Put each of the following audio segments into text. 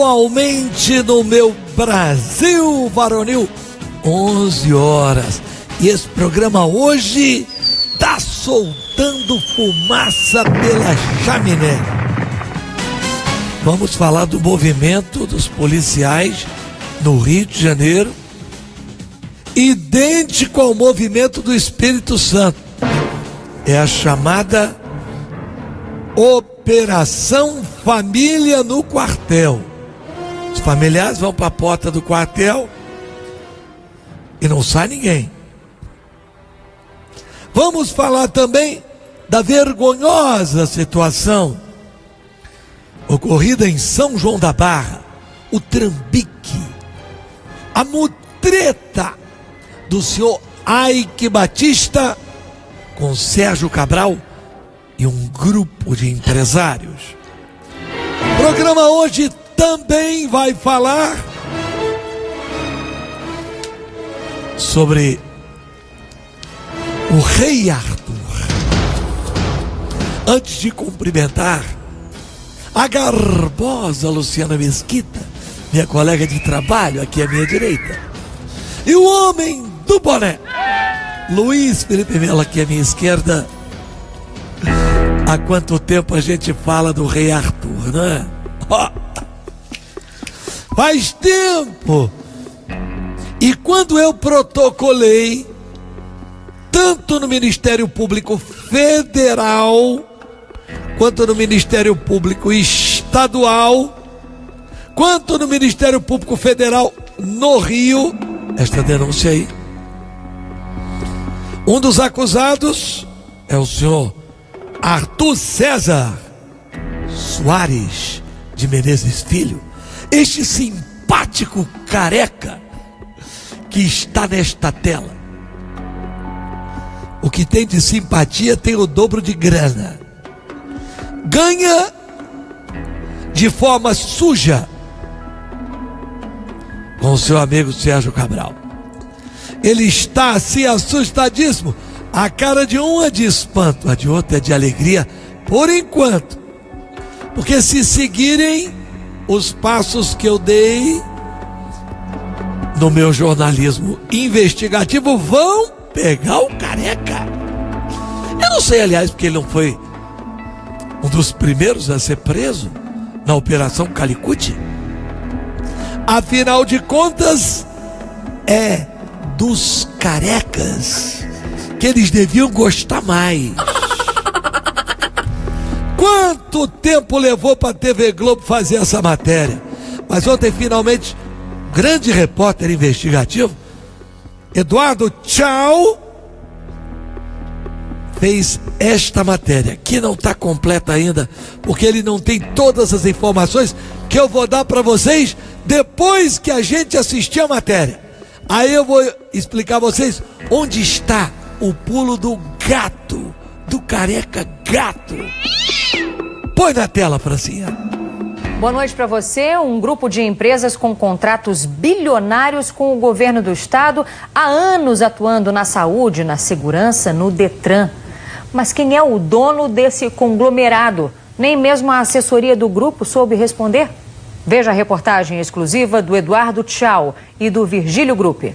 atualmente no meu Brasil varonil, 11 horas. E esse programa hoje tá soltando fumaça pela chaminé. Vamos falar do movimento dos policiais no Rio de Janeiro, idêntico ao movimento do Espírito Santo. É a chamada Operação Família no Quartel. Os familiares vão para a porta do quartel e não sai ninguém. Vamos falar também da vergonhosa situação ocorrida em São João da Barra, o trambique, a mutreta do senhor Ike Batista com Sérgio Cabral e um grupo de empresários. O programa hoje também vai falar sobre o Rei Arthur. Antes de cumprimentar a garbosa Luciana Mesquita, minha colega de trabalho aqui à minha direita, e o homem do boné, Luiz Felipe Melo, aqui à minha esquerda. Há quanto tempo a gente fala do Rei Arthur, né? Faz tempo. E quando eu protocolei, tanto no Ministério Público Federal, quanto no Ministério Público Estadual, quanto no Ministério Público Federal no Rio, esta denúncia aí, um dos acusados é o senhor Arthur César Soares de Menezes Filho, este simpático careca que está nesta tela. O que tem de simpatia tem o dobro de grana. Ganha de forma suja com o seu amigo Sérgio Cabral. Ele está assim assustadíssimo. A cara de um é de espanto, a de outro é de alegria, por enquanto. Porque se seguirem os passos que eu dei no meu jornalismo investigativo, vão pegar o careca. Eu não sei, aliás, porque ele não foi um dos primeiros a ser preso na Operação Calicut. Afinal de contas, é dos carecas que eles deviam gostar mais. Quanto tempo levou para a TV Globo fazer essa matéria? Mas ontem, finalmente, grande repórter investigativo, Eduardo Tchau, fez esta matéria, que não está completa ainda, porque ele não tem todas as informações que eu vou dar para vocês depois que a gente assistir a matéria. Aí eu vou explicar a vocês onde está o pulo do gato, do careca gato. Põe na tela, Francinha. Boa noite para você. Um grupo de empresas com contratos bilionários com o governo do estado, há anos atuando na saúde, na segurança, no Detran. Mas quem é o dono desse conglomerado? Nem mesmo a assessoria do grupo soube responder? Veja a reportagem exclusiva do Eduardo Tchau e do Virgílio Gruppe.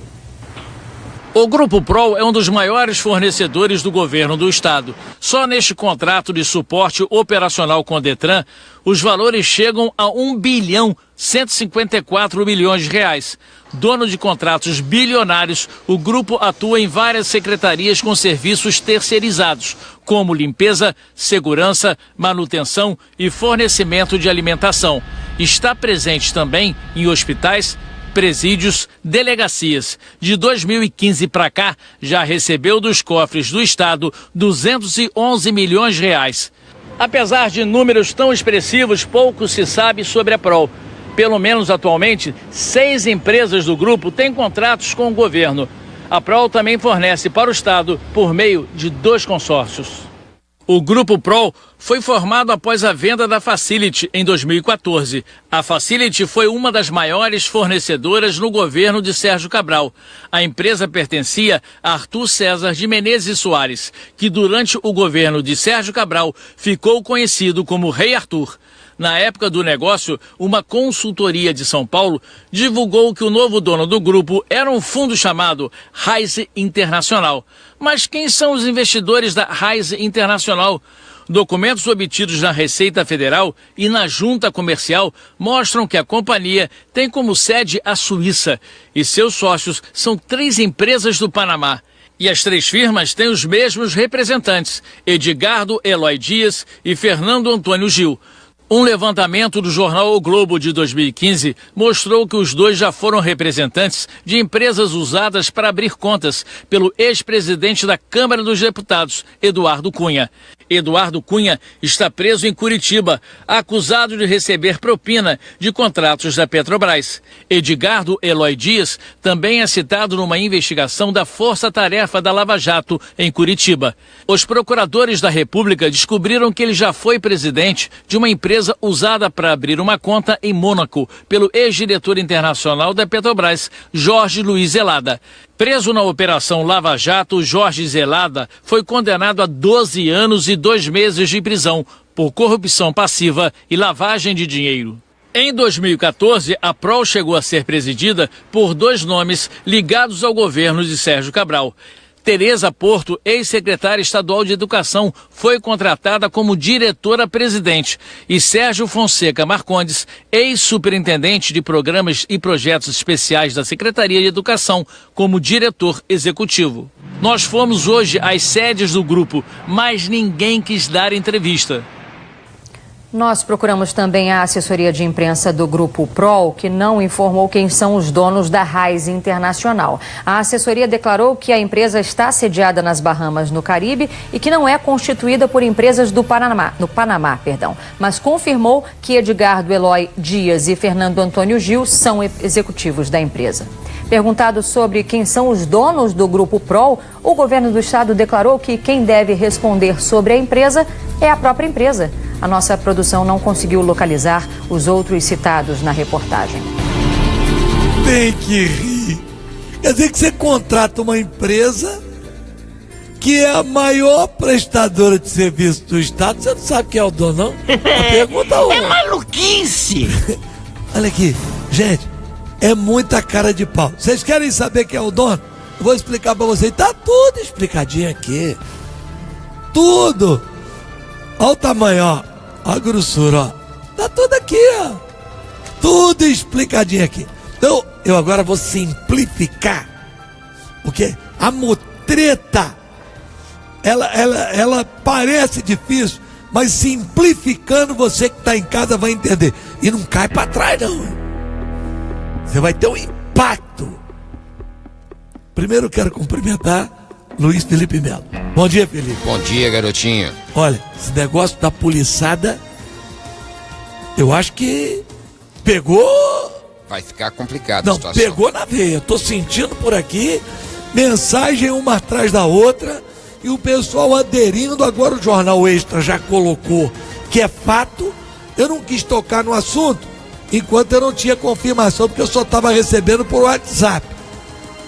O Grupo Prol é um dos maiores fornecedores do governo do estado. Só neste contrato de suporte operacional com o Detran, os valores chegam a 1,154 bilhões de reais. Dono de contratos bilionários, o grupo atua em várias secretarias com serviços terceirizados, como limpeza, segurança, manutenção e fornecimento de alimentação. Está presente também em hospitais, presídios, delegacias. De 2015 para cá, já recebeu dos cofres do estado 211 milhões de reais. Apesar de números tão expressivos, pouco se sabe sobre a Prol. Pelo menos atualmente, 6 empresas do grupo têm contratos com o governo. A Prol também fornece para o estado por meio de 2 consórcios. O Grupo Prol foi formado após a venda da Facility em 2014. A Facility foi uma das maiores fornecedoras no governo de Sérgio Cabral. A empresa pertencia a Arthur César de Menezes Soares, que durante o governo de Sérgio Cabral ficou conhecido como Rei Arthur. Na época do negócio, uma consultoria de São Paulo divulgou que o novo dono do grupo era um fundo chamado Raízen Internacional. Mas quem são os investidores da Raízen Internacional? Documentos obtidos na Receita Federal e na Junta Comercial mostram que a companhia tem como sede a Suíça e seus sócios são 3 empresas do Panamá. E as 3 firmas têm os mesmos representantes, Edgardo Eloy Dias e Fernando Antônio Gil. Um levantamento do jornal O Globo de 2015 mostrou que os dois já foram representantes de empresas usadas para abrir contas pelo ex-presidente da Câmara dos Deputados, Eduardo Cunha. Eduardo Cunha está preso em Curitiba, acusado de receber propina de contratos da Petrobras. Edgardo Eloy Dias também é citado numa investigação da Força Tarefa da Lava Jato, em Curitiba. Os procuradores da República descobriram que ele já foi presidente de uma empresa usada para abrir uma conta em Mônaco pelo ex-diretor internacional da Petrobras, Jorge Luiz Zelada. Preso na Operação Lava Jato, Jorge Zelada foi condenado a 12 anos e 2 meses de prisão por corrupção passiva e lavagem de dinheiro. Em 2014, a Prol chegou a ser presidida por 2 nomes ligados ao governo de Sérgio Cabral. Tereza Porto, ex-secretária estadual de Educação, foi contratada como diretora-presidente e Sérgio Fonseca Marcondes, ex-superintendente de programas e projetos especiais da Secretaria de Educação, como diretor executivo. Nós fomos hoje às sedes do grupo, mas ninguém quis dar entrevista. Nós procuramos também a assessoria de imprensa do Grupo Prol, que não informou quem são os donos da Raízen Internacional. A assessoria declarou que a empresa está sediada nas Bahamas, no Caribe, e que não é constituída por empresas no Panamá, mas confirmou que Edgardo Eloy Dias e Fernando Antônio Gil são executivos da empresa. Perguntado sobre quem são os donos do Grupo Prol, o governo do estado declarou que quem deve responder sobre a empresa é a própria empresa. A nossa produção não conseguiu localizar os outros citados na reportagem. Tem que rir. Quer dizer que você contrata uma empresa que é a maior prestadora de serviço do estado, você não sabe quem é o dono, não? Pergunta É maluquice! Olha aqui, gente, é muita cara de pau. Vocês querem saber quem é o dono? Eu vou explicar pra vocês. Tá tudo explicadinho aqui. Tudo. Olha o tamanho, ó. Olha a grossura, ó. Tá tudo aqui, ó. Tudo explicadinho aqui. Então, eu agora vou simplificar. Porque a mutreta, ela parece difícil, mas simplificando, você que tá em casa vai entender. E não cai pra trás, não. Você vai ter um impacto. Primeiro eu quero cumprimentar Luiz Felipe Melo. Bom dia, Felipe. Bom dia, garotinho. Olha, esse negócio da poliçada, eu acho que pegou. Vai ficar complicado Não, a situação. pegou na veia. Tô sentindo por aqui mensagem uma atrás da outra e o pessoal aderindo. Agora o Jornal Extra já colocou que é fato. Eu não quis tocar no assunto enquanto eu não tinha confirmação, porque eu só estava recebendo por WhatsApp,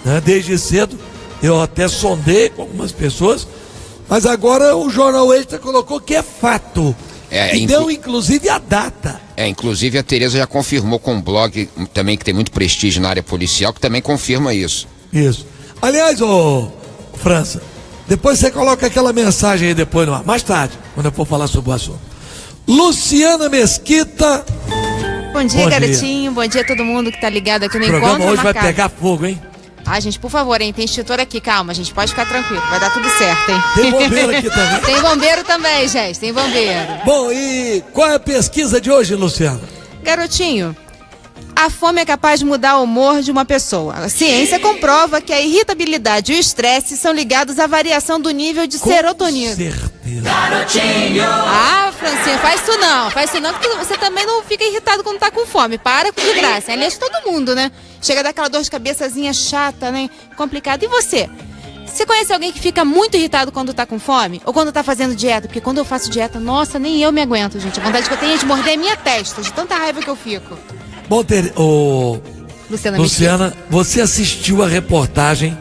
né? Desde cedo eu até sondei com algumas pessoas, mas agora o Jornal Extra colocou que é fato. E deu inclusive a data. Inclusive a Tereza já confirmou com um blog também que tem muito prestígio na área policial, que também confirma isso. Isso. Aliás, ô França, depois você coloca aquela mensagem aí depois no ar, mais tarde, quando eu for falar sobre o assunto. Luciana Mesquita. Bom dia, garotinho. Bom dia a todo mundo que tá ligado aqui no Encontro Marcado. O programa hoje vai pegar fogo, hein? Ah, gente, por favor, hein? Tem extintor aqui, calma, a gente pode ficar tranquilo, vai dar tudo certo, hein? Tem bombeiro aqui também. Tem bombeiro também, gente, tem bombeiro. Bom, e qual é a pesquisa de hoje, Luciana? Garotinho, a fome é capaz de mudar o humor de uma pessoa. A ciência comprova que a irritabilidade e o estresse são ligados à variação do nível de serotonina. Com certeza. Garotinho! Ah, Francinha, faz isso não, porque você também não fica irritado quando tá com fome. Para com de graça. Aliás, todo mundo, né? Chega daquela dor de cabeçazinha chata, né? Complicado. E você? Você conhece alguém que fica muito irritado quando tá com fome? Ou quando tá fazendo dieta? Porque quando eu faço dieta, nossa, nem eu me aguento, gente. A vontade que eu tenho é de morder a minha testa, de tanta raiva que eu fico. Bom, Luciana, você assistiu a reportagem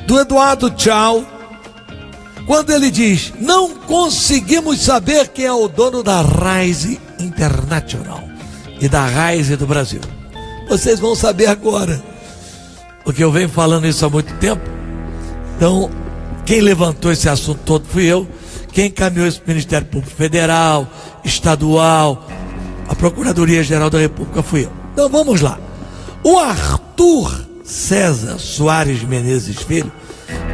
do Eduardo Tchau quando ele diz: não conseguimos saber quem é o dono da Rise International e da Rise do Brasil. Vocês vão saber agora, porque eu venho falando isso há muito tempo. Então, quem levantou esse assunto todo fui eu. Quem encaminhou isso para o Ministério Público Federal, Estadual, a Procuradoria-Geral da República fui eu. Então vamos lá. O Arthur César Soares Menezes Filho,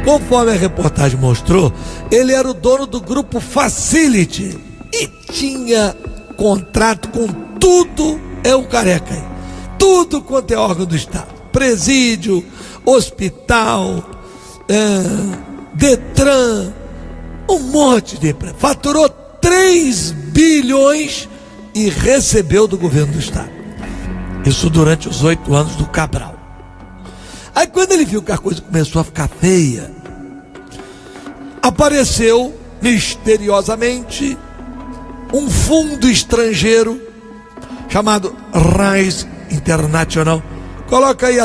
conforme a reportagem mostrou, ele era o dono do grupo Facility e tinha contrato com tudo, é o careca aí, tudo quanto é órgão do Estado: presídio, hospital, Detran, um monte de empresa. Faturou 3 bilhões e recebeu do governo do Estado. Isso durante os 8 anos do Cabral. Aí quando ele viu que a coisa começou a ficar feia, apareceu misteriosamente um fundo estrangeiro chamado Rise International. Coloca aí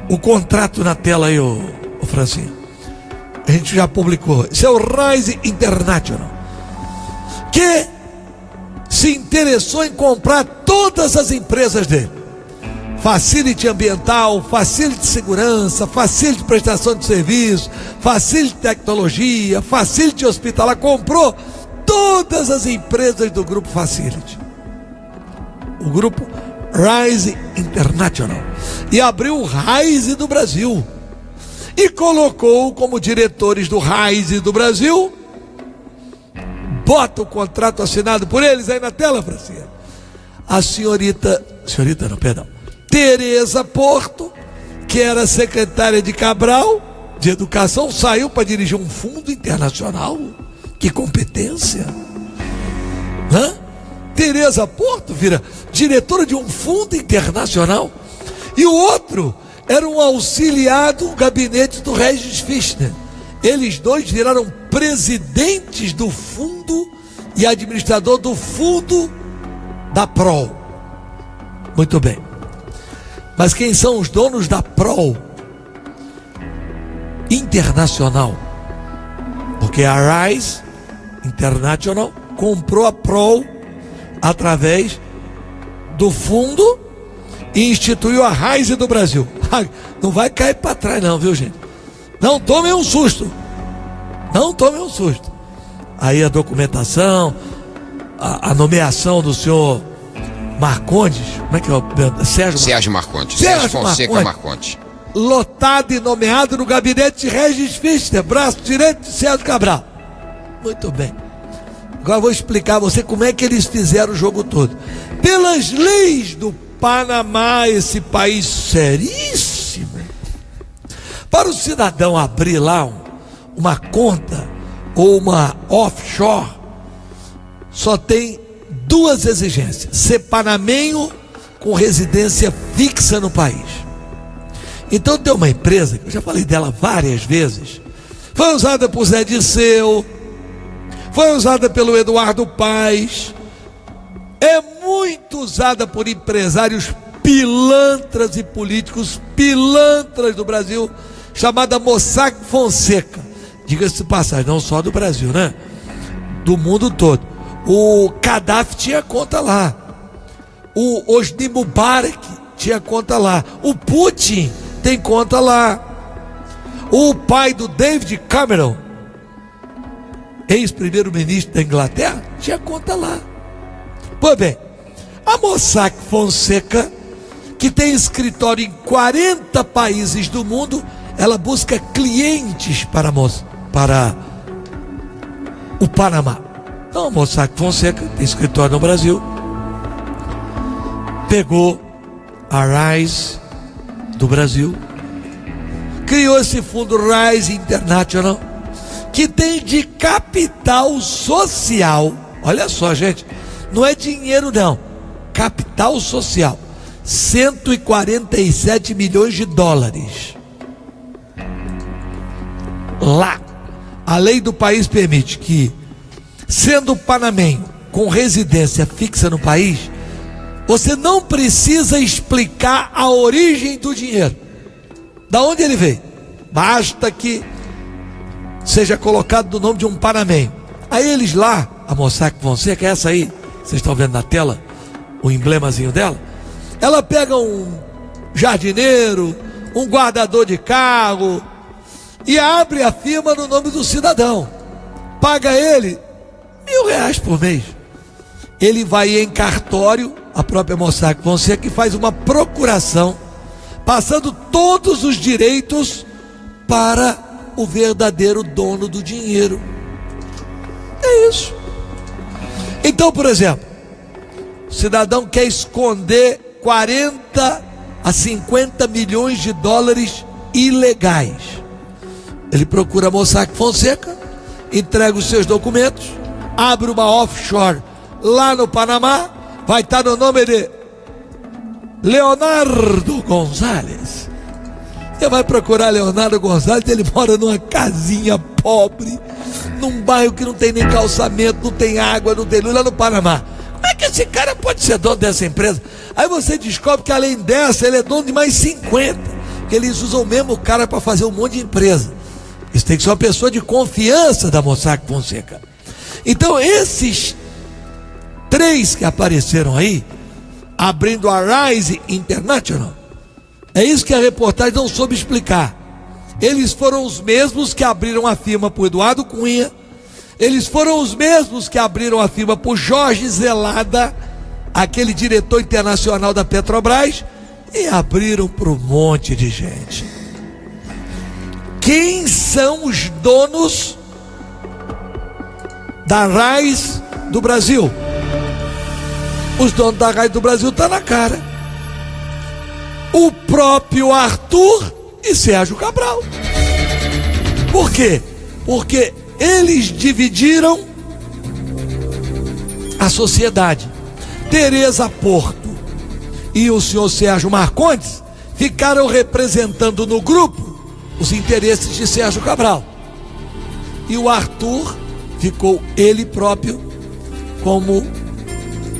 o contrato na tela aí, ô Francinho. A gente já publicou. Esse é o Rise International, que se interessou em comprar todas as empresas dele: Facility Ambiental, Facility Segurança, Facility Prestação de Serviço, Facility Tecnologia, Facility Hospitalar. Comprou todas as empresas do grupo Facility, o grupo Rise International, e abriu o Rise do Brasil e colocou como diretores do Rise do Brasil. Bota o contrato assinado por eles aí na tela, Francinha. A senhorita Tereza Porto, que era secretária de Cabral de Educação, saiu para dirigir um fundo internacional. Que competência! Tereza Porto vira diretora de um fundo internacional. E o outro era um auxiliar do gabinete do Regis Fischner. Eles dois viraram presidentes do fundo e administrador do fundo da PROL. Muito bem. Mas quem são os donos da PROL Internacional? Porque a Rise International comprou a PROL através do fundo e instituiu a Rise do Brasil. Não vai cair para trás não, viu, gente? Não tomem um susto. Não tomem um susto. Aí a documentação, a nomeação do senhor Marcondes, como é que é o Sérgio Marcondes. Sérgio Fonseca Marcondes. Lotado e nomeado no gabinete de Regis Fischner, braço direito de Sérgio Cabral. Muito bem. Agora eu vou explicar a você como é que eles fizeram o jogo todo. Pelas leis do Panamá, esse país seríssimo, para o cidadão abrir lá uma conta ou uma offshore, só tem 2 exigências: ser panamenho com residência fixa no país. Então tem uma empresa, que eu já falei dela várias vezes, foi usada por Zé Disseu, foi usada pelo Eduardo Paes, é muito usada por empresários pilantras e políticos pilantras do Brasil, chamada Mossack Fonseca. Diga-se de passagem, não só do Brasil, né? Do mundo todo. O Gaddafi tinha conta lá, o Hosni Mubarak tinha conta lá, o Putin tem conta lá, o pai do David Cameron, ex-primeiro-ministro da Inglaterra, tinha conta lá. Pois bem, a Mossack Fonseca, que tem escritório em 40 países do mundo, ela busca clientes para o Panamá. Então a Mossack Fonseca tem escritório no Brasil, pegou a Rise do Brasil, criou esse fundo Rise International, que tem de capital social, olha só, gente, não é dinheiro não, capital social, 147 milhões de dólares. Lá, a lei do país permite que, sendo panamenho com residência fixa no país, você não precisa explicar a origem do dinheiro, da onde ele veio. Basta que seja colocado no nome de um panamenho. Aí eles lá, a Mossack Fonseca, é essa aí, vocês estão vendo na tela o emblemazinho dela, ela pega um jardineiro, um guardador de carro e abre a firma no nome do cidadão, paga ele R$1.000 por mês. Ele vai em cartório, a própria Mossack Fonseca, que faz uma procuração, passando todos os direitos para o verdadeiro dono do dinheiro. É isso. Então, por exemplo, o cidadão quer esconder 40 a 50 milhões de dólares ilegais. Ele procura a Mossack Fonseca, entrega os seus documentos, abre uma offshore lá no Panamá, vai estar no nome de Leonardo Gonzalez. Você vai procurar Leonardo Gonzalez, ele mora numa casinha pobre, num bairro que não tem nem calçamento, não tem água, não tem luz, lá no Panamá. Como é que esse cara pode ser dono dessa empresa? Aí você descobre que além dessa, ele é dono de mais 50, que eles usam o mesmo cara para fazer um monte de empresa. Isso tem que ser uma pessoa de confiança da Mossack Fonseca. Então esses 3 que apareceram aí, abrindo a Rise International, é isso que a reportagem não soube explicar. Eles foram os mesmos que abriram a firma para o Eduardo Cunha, eles foram os mesmos que abriram a firma para o Jorge Zelada, aquele diretor internacional da Petrobras, e abriram para um monte de gente. Quem são os donos da Rise do Brasil? Os donos da Rise do Brasil estão na cara. O próprio Arthur e Sérgio Cabral. Por quê? Porque eles dividiram a sociedade. Tereza Porto e o senhor Sérgio Marcondes ficaram representando no grupo os interesses de Sérgio Cabral. E o Arthur ficou ele próprio como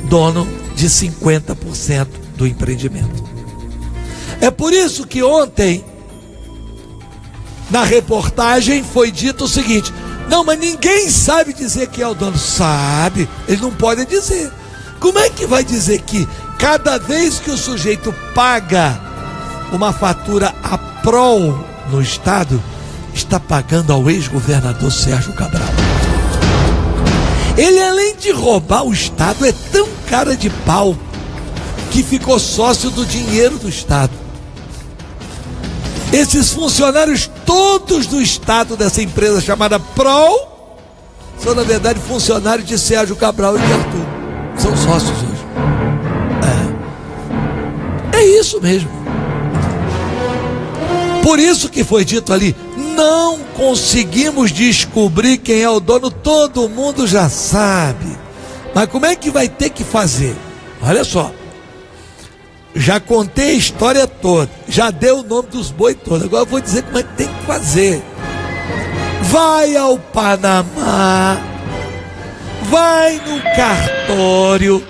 dono de 50% do empreendimento. É por isso que ontem, na reportagem, foi dito o seguinte: não, mas ninguém sabe dizer quem é o dono. Sabe, eles não podem dizer. Como é que vai dizer que cada vez que o sujeito paga uma fatura a prol no Estado, está pagando ao ex-governador Sérgio Cabral? Ele, além de roubar o Estado, é tão cara de pau que ficou sócio do dinheiro do Estado. Esses funcionários todos do Estado dessa empresa chamada Prol são, na verdade, funcionários de Sérgio Cabral e de Arthur. São sócios hoje. É isso mesmo. Por isso que foi dito ali: não conseguimos descobrir quem é o dono. Todo mundo já sabe, mas como é que vai ter que fazer? Olha só, já contei a história toda, já deu o nome dos boi todos, agora eu vou dizer como é que tem que fazer. Vai ao Panamá, vai no cartório,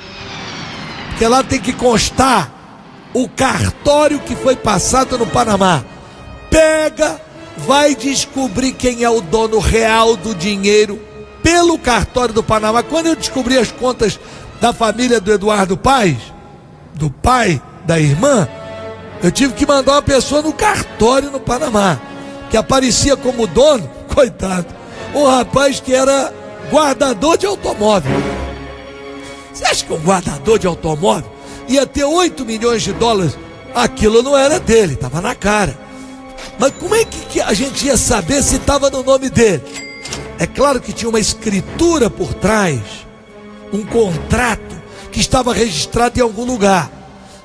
porque lá tem que constar o cartório que foi passado no Panamá. Pega, vai descobrir quem é o dono real do dinheiro pelo cartório do Panamá. Quando eu descobri as contas da família do Eduardo Paes, do pai da irmã, eu tive que mandar uma pessoa no cartório no Panamá, que aparecia como dono, coitado, um rapaz que era guardador de automóvel. Você acha que um guardador de automóvel ia ter 8 milhões de dólares? Aquilo não era dele, estava na cara. Mas como é que a gente ia saber se estava no nome dele? É claro que tinha uma escritura por trás, um contrato que estava registrado em algum lugar.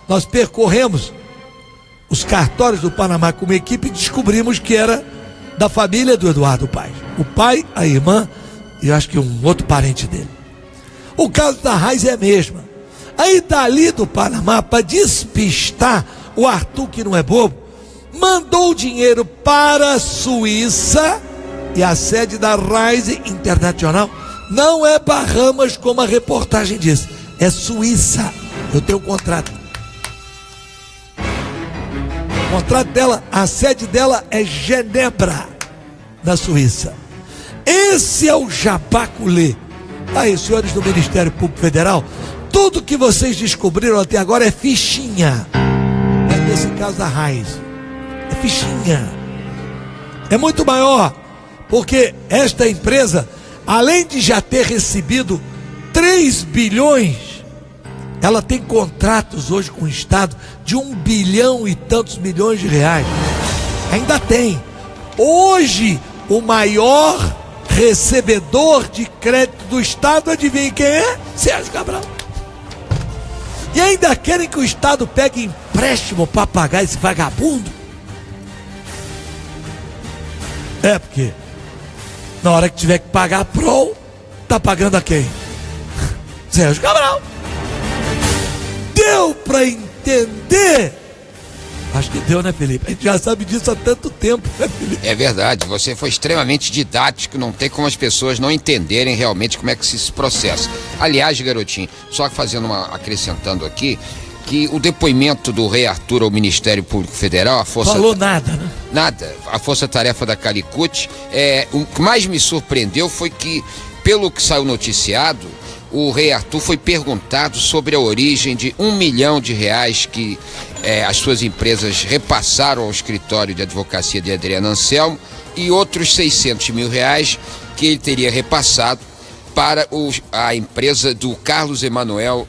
Nós percorremos os cartórios do Panamá com uma equipe e descobrimos que era da família do Eduardo Paes. O pai, a irmã e eu acho que um outro parente dele. O caso da Rise é a mesma. Aí dali do Panamá, para despistar o Arthur, que não é bobo, mandou o dinheiro para a Suíça, e a sede da Rise Internacional não é Bahamas, como a reportagem diz, é Suíça. Eu tenho um contrato. O contrato dela, a sede dela é Genebra, na Suíça. Esse é o jabaculê. Aí, senhores do Ministério Público Federal, tudo que vocês descobriram até agora é fichinha. É nesse caso da Raiz. É fichinha. É muito maior, porque esta empresa, além de já ter recebido 3 bilhões, ela tem contratos hoje com o Estado de 1 bilhão e tantos milhões de reais. Ainda tem. Hoje, o maior recebedor de crédito do Estado, adivinha quem é? Sérgio Cabral. E ainda querem que o Estado pegue empréstimo para pagar esse vagabundo? É, porque na hora que tiver que pagar a PROL, tá pagando a quem? Sérgio Cabral. Deu para entender? Acho que deu, né, Felipe? A gente já sabe disso há tanto tempo, né, Felipe? É verdade, você foi extremamente didático, não tem como as pessoas não entenderem realmente como é que se processa. Aliás, garotinho, só acrescentando aqui, que o depoimento do Rei Arthur ao Ministério Público Federal, a Força... Falou nada, né? Nada. A Força Tarefa da Calicut, o que mais me surpreendeu foi que, pelo que saiu noticiado, o Rei Arthur foi perguntado sobre a origem de R$1 milhão que as suas empresas repassaram ao escritório de advocacia de Adriano Anselmo e outros R$600 mil que ele teria repassado para a empresa do Carlos Emanuel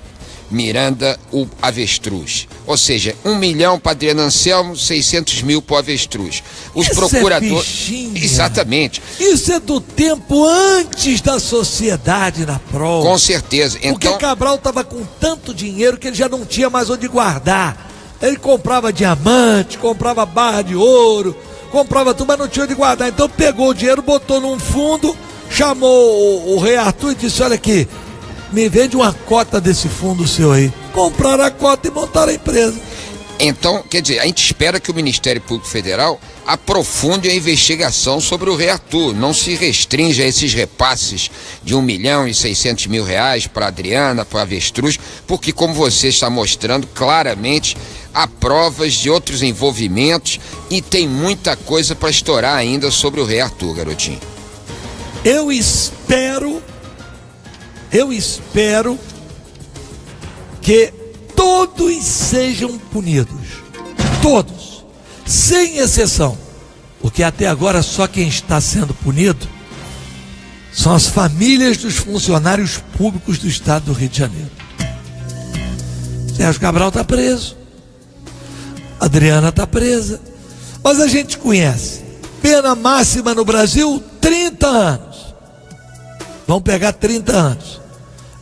Miranda, o Avestruz. Ou seja, 1 milhão para Adriano Anselmo, 600 mil para o Avestruz. Os procuradores... Exatamente. Isso é do tempo antes da sociedade na PROL. Com certeza. Porque Cabral estava com tanto dinheiro que ele já não tinha mais onde guardar. Ele comprava diamante, comprava barra de ouro, comprava tudo, mas não tinha onde guardar. Então pegou o dinheiro, botou num fundo, chamou o Rei Arthur e disse: olha aqui, me vende uma cota desse fundo seu aí. Compraram a cota e montaram a empresa. Então, quer dizer, a gente espera que o Ministério Público Federal aprofunde a investigação sobre o Rei Arthur, não se restrinja a esses repasses de 1 milhão e 600 mil para a Adriana, para a Avestruz, porque, como você está mostrando claramente, há provas de outros envolvimentos e tem muita coisa para estourar ainda sobre o Rei Arthur, garotinho. Eu espero que todos sejam punidos. Todos. Sem exceção. Porque até agora só quem está sendo punido são as famílias dos funcionários públicos do Estado do Rio de Janeiro. Sérgio Cabral está preso. Adriana está presa. Mas a gente conhece. Pena máxima no Brasil, 30 anos. Vão pegar 30 anos.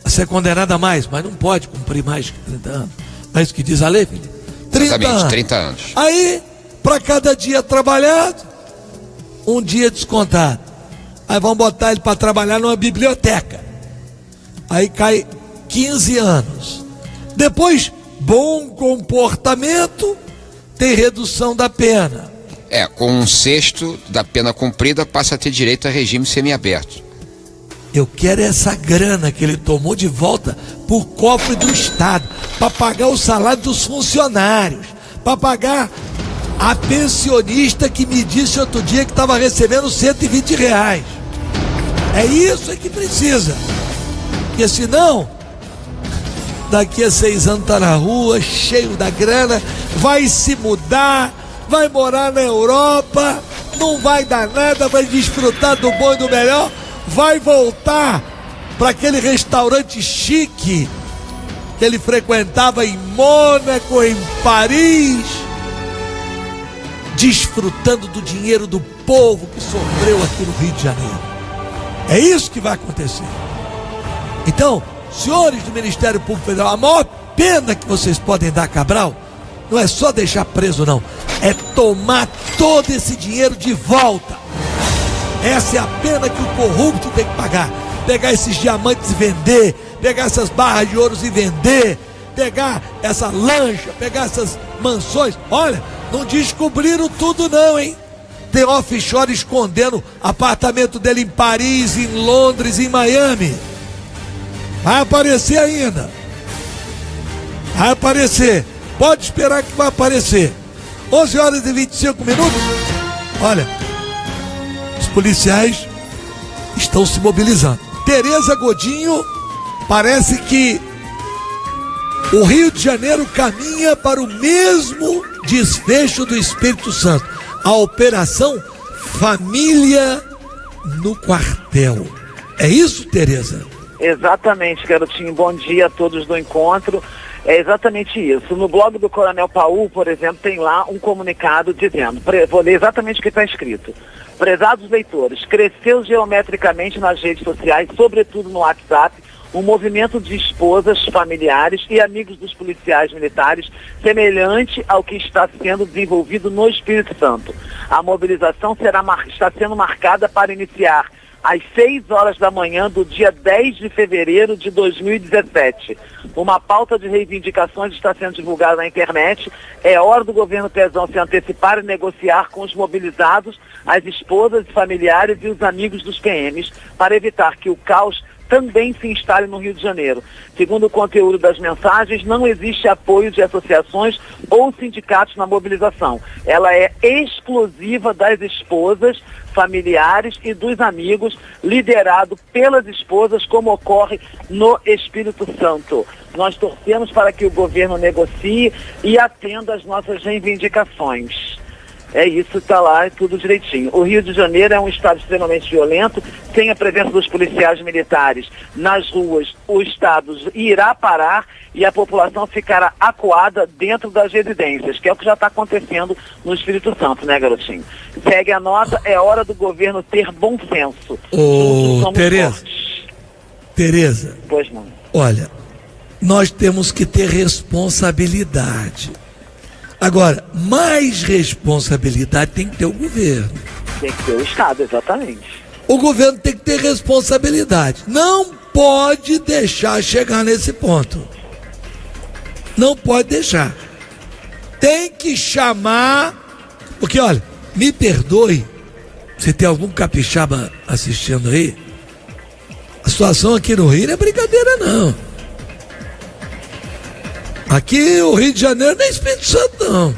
A ser condenada a mais, mas não pode cumprir mais que 30 anos. Não é isso que diz a lei, filho? 30 anos. 30 anos. Aí, para cada dia trabalhado, um dia descontado. Aí vão botar ele para trabalhar numa biblioteca. Aí cai 15 anos. Depois, bom comportamento, tem redução da pena. Com 1/6 da pena cumprida, passa a ter direito a regime semiaberto. Eu quero essa grana que ele tomou de volta por cofre do Estado, para pagar o salário dos funcionários, para pagar a pensionista que me disse outro dia que estava recebendo R$120. É isso que precisa. Porque senão, daqui a 6 anos tá na rua, cheio da grana, vai se mudar, vai morar na Europa, não vai dar nada, vai desfrutar do bom e do melhor, vai voltar para aquele restaurante chique que ele frequentava em Mônaco, em Paris, desfrutando do dinheiro do povo que sofreu aqui no Rio de Janeiro. É isso que vai acontecer. Então, senhores do Ministério Público Federal, a maior pena que vocês podem dar a Cabral não é só deixar preso, não, é tomar todo esse dinheiro de volta. Essa é a pena que o corrupto tem que pagar. Pegar esses diamantes e vender, pegar essas barras de ouro e vender, pegar essa lancha, pegar essas mansões. Olha, não descobriram tudo não, hein? Tem offshore escondendo apartamento dele em Paris, em Londres, em Miami. Vai aparecer ainda. Vai aparecer. Pode esperar que vai aparecer. 11h25. Olha, os policiais estão se mobilizando. Tereza Godinho, parece que o Rio de Janeiro caminha para o mesmo desfecho do Espírito Santo. A Operação Família no Quartel. É isso, Tereza? Exatamente, garotinho. Bom dia a todos do encontro. É exatamente isso. No blog do Coronel Paul, por exemplo, tem lá um comunicado dizendo, vou ler exatamente o que está escrito. Prezados leitores, cresceu geometricamente nas redes sociais, sobretudo no WhatsApp, um movimento de esposas, familiares e amigos dos policiais militares semelhante ao que está sendo desenvolvido no Espírito Santo. A mobilização está sendo marcada para iniciar às 6 horas da manhã do dia 10 de fevereiro de 2017. Uma pauta de reivindicações está sendo divulgada na internet. É hora do governo Pezão se antecipar e negociar com os mobilizados, as esposas, familiares e os amigos dos PMs, para evitar que o caos também se instale no Rio de Janeiro. Segundo o conteúdo das mensagens, não existe apoio de associações ou sindicatos na mobilização. Ela é exclusiva das esposas, familiares e dos amigos, liderado pelas esposas, como ocorre no Espírito Santo. Nós torcemos para que o governo negocie e atenda às nossas reivindicações. É isso, está lá, é tudo direitinho. O Rio de Janeiro é um estado extremamente violento, sem a presença dos policiais militares nas ruas, o estado irá parar e a população ficará acuada dentro das residências, que é o que já está acontecendo no Espírito Santo, né, garotinho? Segue a nota, é hora do governo ter bom senso. Ô, Tereza, pois não. Olha, nós temos que ter responsabilidade. Agora, mais responsabilidade tem que ter o governo. Tem que ter o Estado, exatamente. O governo tem que ter responsabilidade. Não pode deixar chegar nesse ponto. Não pode deixar. Tem que chamar. Porque, olha, me perdoe, se tem algum capixaba assistindo aí, a situação aqui no Rio não é brincadeira, não. Aqui o Rio de Janeiro não é Espírito Santo, não.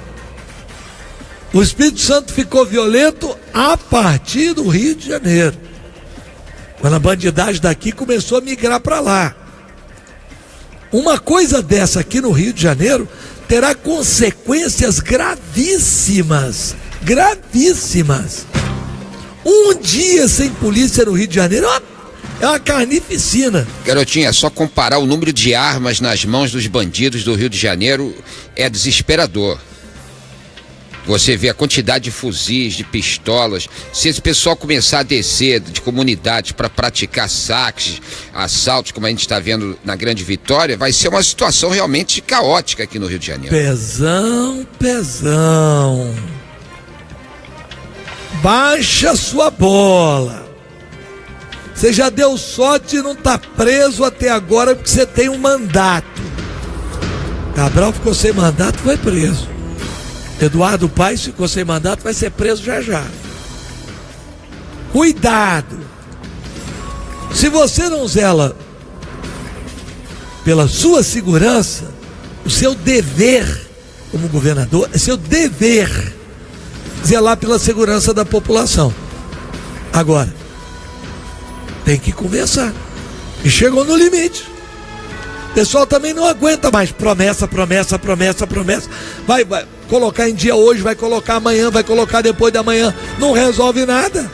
O Espírito Santo ficou violento a partir do Rio de Janeiro, quando a bandidagem daqui começou a migrar para lá. Uma coisa dessa aqui no Rio de Janeiro terá consequências gravíssimas. Gravíssimas. Um dia sem polícia no Rio de Janeiro é uma carnificina. Garotinha, é só comparar o número de armas nas mãos dos bandidos do Rio de Janeiro é desesperador. Você vê a quantidade de fuzis, de pistolas. Se esse pessoal começar a descer de comunidades para praticar saques, assaltos, como a gente está vendo na Grande Vitória, vai ser uma situação realmente caótica aqui no Rio de Janeiro. Pezão. Baixa sua bola. Você já deu sorte de não estar preso até agora porque você tem um mandato. Cabral ficou sem mandato, foi preso. Eduardo Paes ficou sem mandato, vai ser preso já já. Cuidado. Se você não zela pela sua segurança, o seu dever como governador, é seu dever zelar pela segurança da população. Agora, tem que conversar. E chegou no limite. O pessoal também não aguenta mais. Promessa. Vai colocar em dia hoje, vai colocar amanhã, vai colocar depois da manhã. Não resolve nada.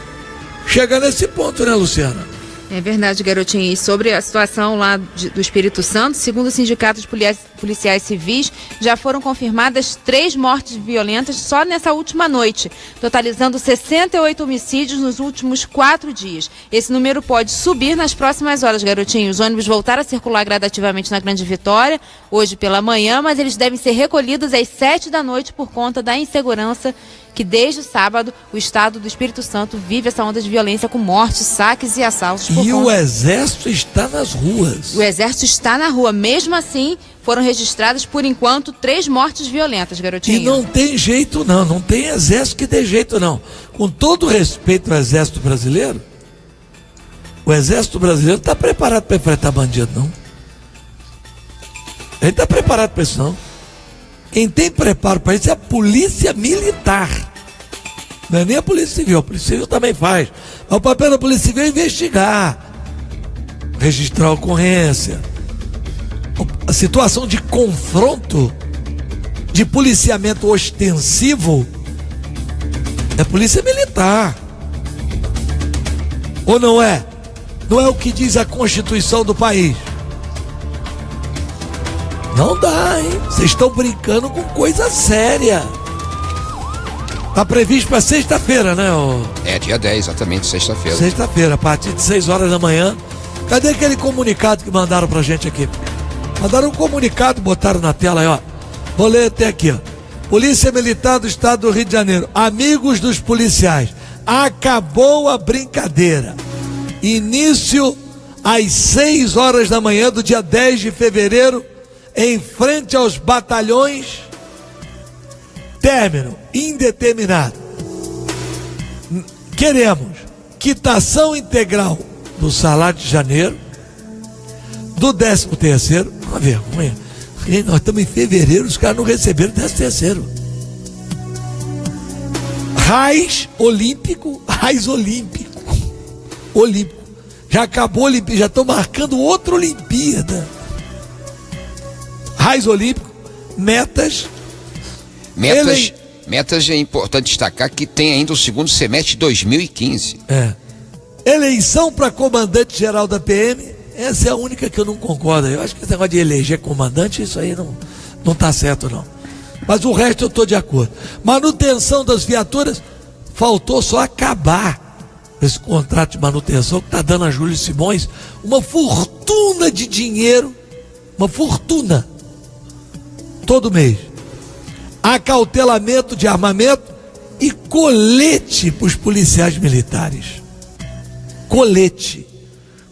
Chega nesse ponto, né, Luciana? É verdade, garotinho. E sobre a situação lá do Espírito Santo, segundo o Sindicato de Policiais Civis, já foram confirmadas 3 mortes violentas só nessa última noite, totalizando 68 homicídios nos últimos 4 dias. Esse número pode subir nas próximas horas, garotinho. Os ônibus voltaram a circular gradativamente na Grande Vitória, hoje pela manhã, mas eles devem ser recolhidos às 7 da noite por conta da insegurança que desde o sábado o estado do Espírito Santo vive essa onda de violência com mortes, saques e assaltos. E o Exército está nas ruas. O Exército está na rua. Mesmo assim, foram registradas, por enquanto, 3 mortes violentas, garotinho. E não tem jeito não, não tem Exército que dê jeito não. Com todo respeito ao Exército brasileiro, o Exército brasileiro está preparado para enfrentar bandido, não. Ele está preparado para isso, não. Quem tem preparo para isso é a Polícia Militar. Não é nem a Polícia Civil. A Polícia Civil também faz. O papel da Polícia Civil é investigar, registrar a ocorrência. A situação de confronto, de policiamento ostensivo, é Polícia Militar. Ou não é? Não é o que diz a Constituição do país? Não dá, hein? Vocês estão brincando com coisa séria. Tá previsto para sexta-feira, né? É, dia 10, exatamente, sexta-feira. Sexta-feira, a partir de 6 horas da manhã. Cadê aquele comunicado que mandaram pra gente aqui? Mandaram um comunicado, botaram na tela aí, ó. Vou ler até aqui, ó. Polícia Militar do Estado do Rio de Janeiro. Amigos dos policiais, acabou a brincadeira. Início às 6 horas da manhã do dia 10 de fevereiro, em frente aos batalhões. Término indeterminado. Queremos quitação integral do salário de janeiro, do 13º, uma vergonha. Nós estamos em fevereiro, os caras não receberam 13º. Raiz olímpico. Já acabou a Olimpíada, já estão marcando outra Olimpíada. Raiz olímpico, metas. Metas é importante destacar que tem ainda o segundo semestre de 2015. Eleição para comandante-geral da PM, essa é a única que eu não concordo. Eu acho que esse negócio de eleger comandante, isso aí não tá certo, não. Mas o resto eu estou de acordo. Manutenção das viaturas, faltou só acabar esse contrato de manutenção que está dando a Júlio Simões uma fortuna de dinheiro, uma fortuna, todo mês. Acautelamento de armamento e colete para os policiais militares. Colete.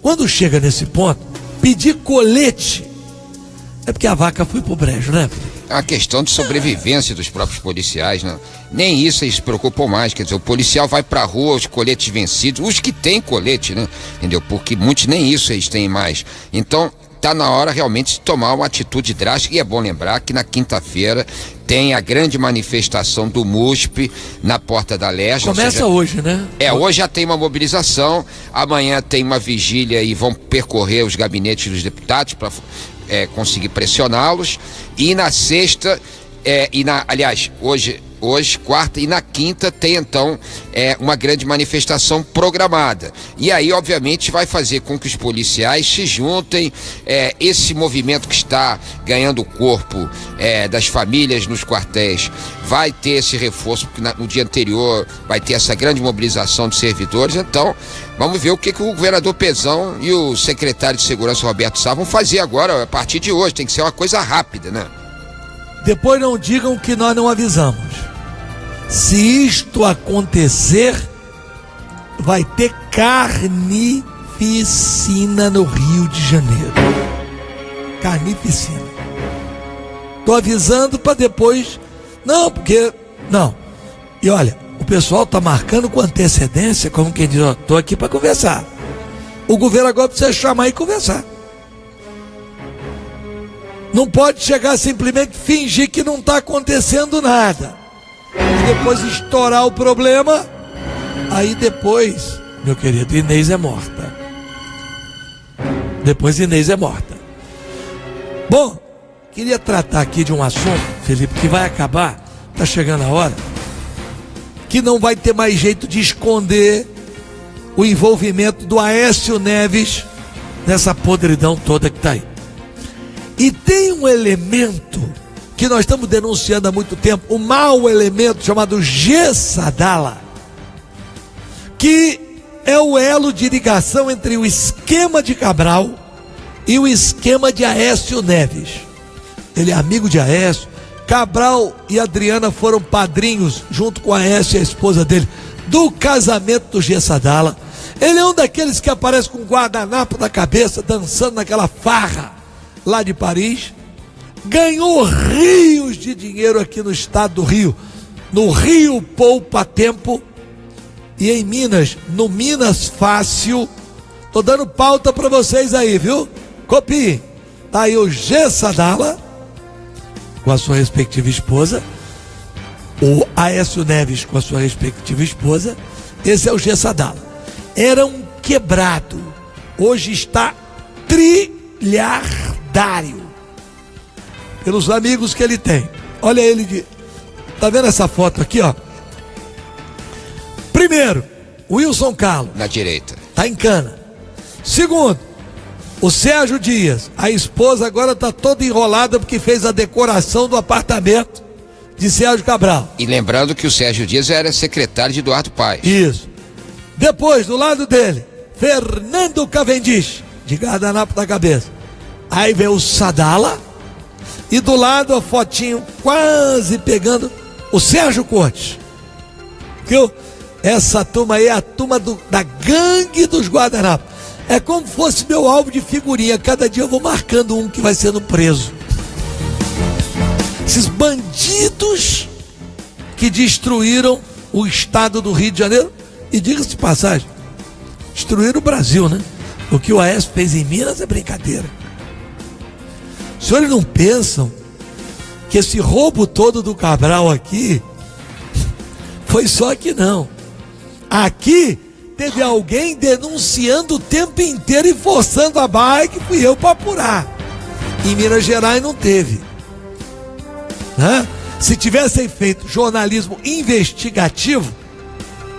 Quando chega nesse ponto, pedir colete é porque a vaca foi pro brejo, né? É uma questão de sobrevivência dos próprios policiais, né? Nem isso eles se preocupam mais, quer dizer, o policial vai pra rua, os coletes vencidos, os que têm colete, né? Entendeu? Porque muitos nem isso eles têm mais. Então, tá na hora realmente de tomar uma atitude drástica, e é bom lembrar que na quinta-feira tem a grande manifestação do MUSP na Porta da Leste. Começa hoje, né? Hoje já tem uma mobilização, amanhã tem uma vigília e vão percorrer os gabinetes dos deputados para conseguir pressioná-los, e na sexta, hoje, quarta, e na quinta tem então uma grande manifestação programada. E aí, obviamente, vai fazer com que os policiais se juntem. Esse movimento que está ganhando o corpo das famílias nos quartéis vai ter esse reforço, porque no dia anterior vai ter essa grande mobilização de servidores. Então, vamos ver o que o governador Pezão e o secretário de Segurança, Roberto Sá, vão fazer agora, a partir de hoje. Tem que ser uma coisa rápida, né? Depois não digam que nós não avisamos. Se isto acontecer, vai ter carnificina no Rio de Janeiro. Carnificina. Tô avisando para depois. Não, porque... Não. E olha, o pessoal tá marcando com antecedência, como quem diz, ó, tô aqui para conversar. O governo agora precisa chamar e conversar. Não pode chegar simplesmente fingir que não está acontecendo nada e depois estourar o problema. Aí depois, meu querido, Inês é morta. Depois Inês é morta. Bom, queria tratar aqui de um assunto, Felipe, que vai acabar, está chegando a hora, que não vai ter mais jeito de esconder o envolvimento do Aécio Neves nessa podridão toda que está aí. E tem um elemento que nós estamos denunciando há muito tempo, um mau elemento chamado Gessadala, que é o elo de ligação entre o esquema de Cabral e o esquema de Aécio Neves. Ele é amigo de Aécio. Cabral e Adriana foram padrinhos, junto com Aécio e a esposa dele, do casamento do Gessadala. Ele é um daqueles que aparece com um guardanapo na cabeça, dançando naquela farra lá de Paris. Ganhou rios de dinheiro aqui no estado do Rio, no Rio Poupa Tempo, e em Minas, no Minas Fácil. Tô dando pauta para vocês aí, viu? Copiem. Tá aí o Gessadala com a sua respectiva esposa, o Aécio Neves com a sua respectiva esposa. Esse é o Gessadala. era um quebrado, hoje está trilhardário, pelos amigos que ele tem. Olha ele, tá vendo essa foto aqui, ó? Primeiro, Wilson Carlos, Na direita. tá em cana. Segundo, o Sérgio Dias, a esposa agora tá toda enrolada porque fez a decoração do apartamento de Sérgio Cabral. E lembrando que o Sérgio Dias era secretário de Eduardo Paes. Isso. Depois, do lado dele, Fernando Cavendish, de guardanapo na cabeça. Aí vem o Sadala. E do lado a fotinho quase pegando o Sérgio Cortes. Viu? Essa turma aí é a turma da gangue dos guardanapos. É como se fosse meu álbum de figurinha. Cada dia eu vou marcando um que vai sendo preso. Esses bandidos que destruíram o estado do Rio de Janeiro. E diga-se de passagem, destruíram o Brasil, né? O que o Aécio fez em Minas é brincadeira. Os senhores não pensam que esse roubo todo do Cabral aqui foi só aqui não. Aqui teve alguém denunciando o tempo inteiro e forçando a barra, que fui eu para apurar. Em Minas Gerais não teve, né? Se tivessem feito jornalismo investigativo,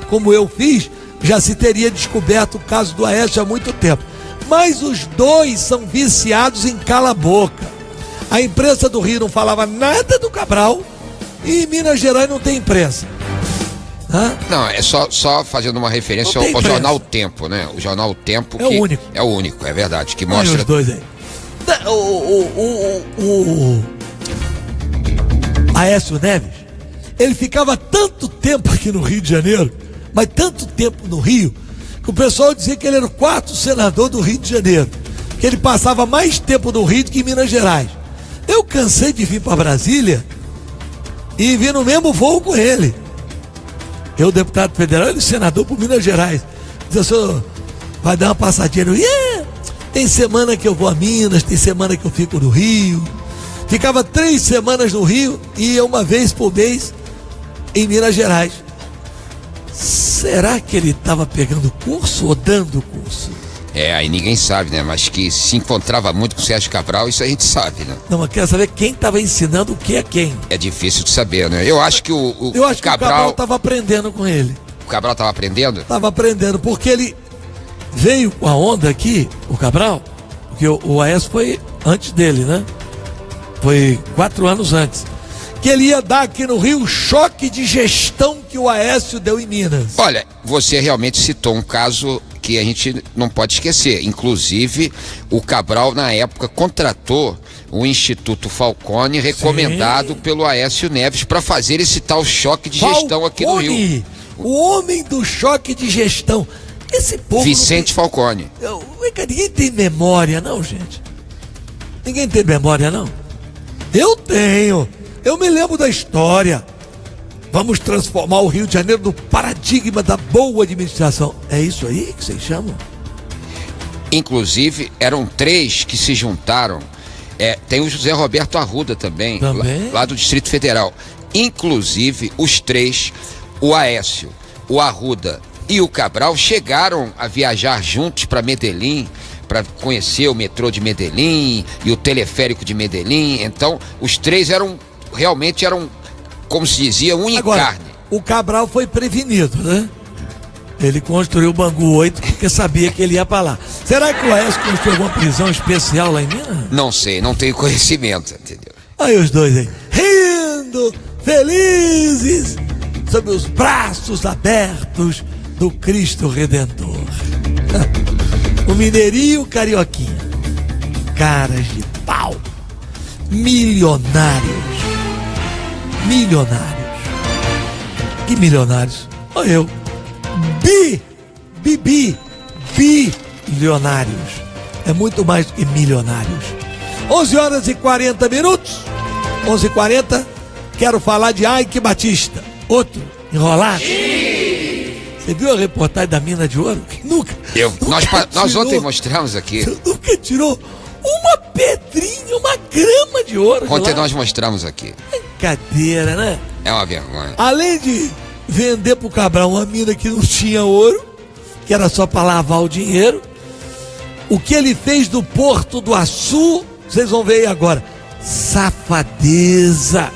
como eu fiz, já se teria descoberto o caso do Aécio há muito tempo. Mas os dois são viciados em cala-boca. A imprensa do Rio não falava nada do Cabral e em Minas Gerais não tem imprensa. Hã? Não, é só fazendo uma referência ao jornal O Tempo, né? O jornal O Tempo é o único. É o único, é verdade, que Olha mostra... os dois aí. O Aécio Neves, ele ficava tanto tempo aqui no Rio de Janeiro, mas tanto tempo no Rio, que o pessoal dizia que ele era o 4º senador do Rio de Janeiro, que ele passava mais tempo no Rio do que em Minas Gerais. Eu cansei de vir para Brasília e vim no mesmo voo com ele. Eu, deputado federal, ele senador por Minas Gerais. Diz, senhor, vai dar uma passadinha no Rio? Tem semana que eu vou a Minas, tem semana que eu fico no Rio. Ficava 3 semanas no Rio e ia uma vez por mês em Minas Gerais. Será que ele estava pegando curso ou dando curso? É, aí ninguém sabe, né? Mas que se encontrava muito com o Sérgio Cabral, isso a gente sabe, né? Não, mas quero saber quem estava ensinando o que a quem. É difícil de saber, né? Eu acho que o Cabral estava aprendendo com ele. O Cabral estava aprendendo? Estava aprendendo, porque ele veio com a onda aqui, o Cabral, porque o Aécio foi antes dele, né? Foi 4 anos antes. Que ele ia dar aqui no Rio o choque de gestão que o Aécio deu em Minas. Olha, você realmente citou um caso que a gente não pode esquecer. Inclusive, o Cabral, na época, contratou o Instituto Falcone, recomendado pelo Aécio Neves, para fazer esse tal choque de gestão aqui no Rio. O homem do choque de gestão. Esse povo. Vicente Falcone. Ninguém tem memória, não, gente. Ninguém tem memória, não. Eu tenho. Eu me lembro da história. Vamos transformar o Rio de Janeiro no paradigma da boa administração. É isso aí que vocês chamam? Inclusive, eram 3 que se juntaram. Tem o José Roberto Arruda também? Lá do Distrito Federal. Inclusive, os 3, o Aécio, o Arruda e o Cabral, chegaram a viajar juntos para Medellín, para conhecer o metrô de Medellín e o teleférico de Medellín. Então, os 3 realmente eram, como se dizia, unha e carne. O Cabral foi prevenido, né? Ele construiu o Bangu 8 porque sabia que ele ia para lá. Será que o Aécio construiu alguma prisão especial lá em Minas? Não sei, não tenho conhecimento, entendeu? Aí os dois aí, rindo, felizes, sob os braços abertos do Cristo Redentor. O mineirinho carioquinha, caras de pau, milionários. Que milionários? Olha eu. Bilionários. É muito mais do que milionários. 11h40. 11h40. Quero falar de Ike Batista. Outro enrolado. Você viu a reportagem da mina de ouro? Nós ontem mostramos aqui. Nunca tirou uma pedrinha, uma grama de ouro. Ontem nós mostramos aqui. Brincadeira, né? É uma vergonha. Além de vender pro Cabral uma mina que não tinha ouro, que era só para lavar o dinheiro. O que ele fez do Porto do Açu, vocês vão ver aí agora. Safadeza.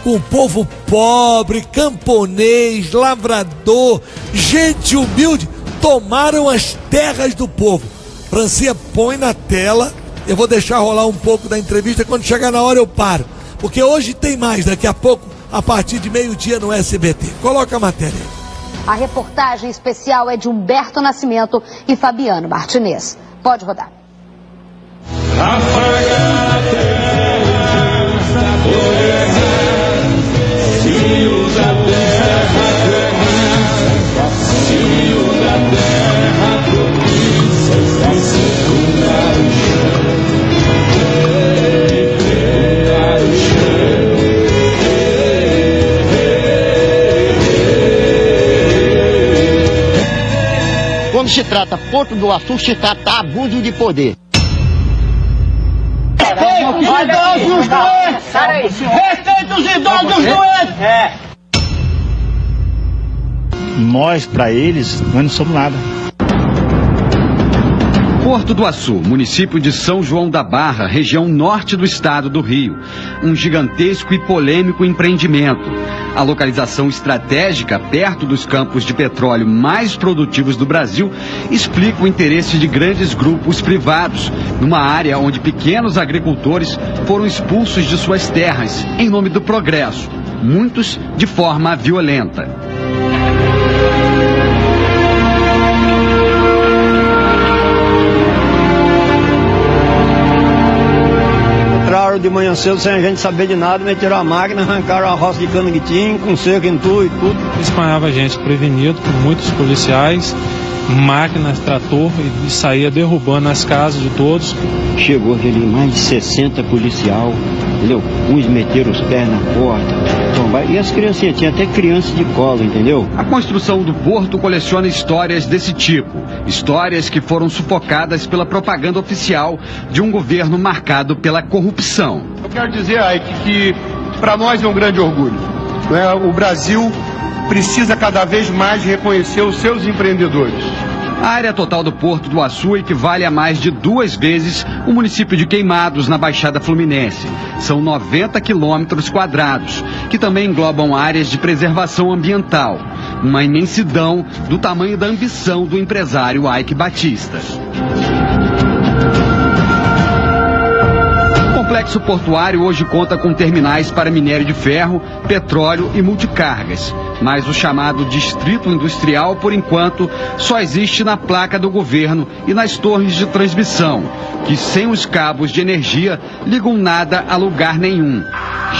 Com o povo pobre, camponês, lavrador, gente humilde, tomaram as terras do povo. Francinha, põe na tela. Eu vou deixar rolar um pouco da entrevista. Quando chegar na hora eu paro, porque hoje tem mais, daqui a pouco, a partir de meio-dia no SBT. Coloca a matéria. A reportagem especial é de Humberto Nascimento e Fabiano Martinez. Pode rodar. Quando se trata Porto do Açu, se trata abuso de poder. Respeita os idosos doentes! Respeita os idosos doentes! Nós, para eles, nós não somos nada. Porto do Açu, município de São João da Barra, região norte do estado do Rio. Um gigantesco e polêmico empreendimento. A localização estratégica, perto dos campos de petróleo mais produtivos do Brasil, explica o interesse de grandes grupos privados, numa área onde pequenos agricultores foram expulsos de suas terras, em nome do progresso, muitos de forma violenta. De manhã cedo, sem a gente saber de nada, meteram a máquina, arrancaram a roça de cana que tinha, com cerca em tudo e tudo. Espanhava a gente prevenido por muitos policiais, máquinas, trator, e saía derrubando as casas de todos. Chegou ali mais de 60 policial, entendeu? Uns meteram os pés na porta. E as criancinhas, tinha até criança de colo, entendeu? A construção do porto coleciona histórias desse tipo. Histórias que foram sufocadas pela propaganda oficial de um governo marcado pela corrupção. Eu quero dizer, Ike, que para nós é um grande orgulho. Né? O Brasil precisa cada vez mais reconhecer os seus empreendedores. A área total do Porto do Açu equivale a mais de 2 vezes o município de Queimados, na Baixada Fluminense. São 90 quilômetros quadrados, que também englobam áreas de preservação ambiental. Uma imensidão do tamanho da ambição do empresário Ike Batista. O complexo portuário hoje conta com terminais para minério de ferro, petróleo e multicargas. Mas o chamado distrito industrial, por enquanto, só existe na placa do governo e nas torres de transmissão, que sem os cabos de energia ligam nada a lugar nenhum.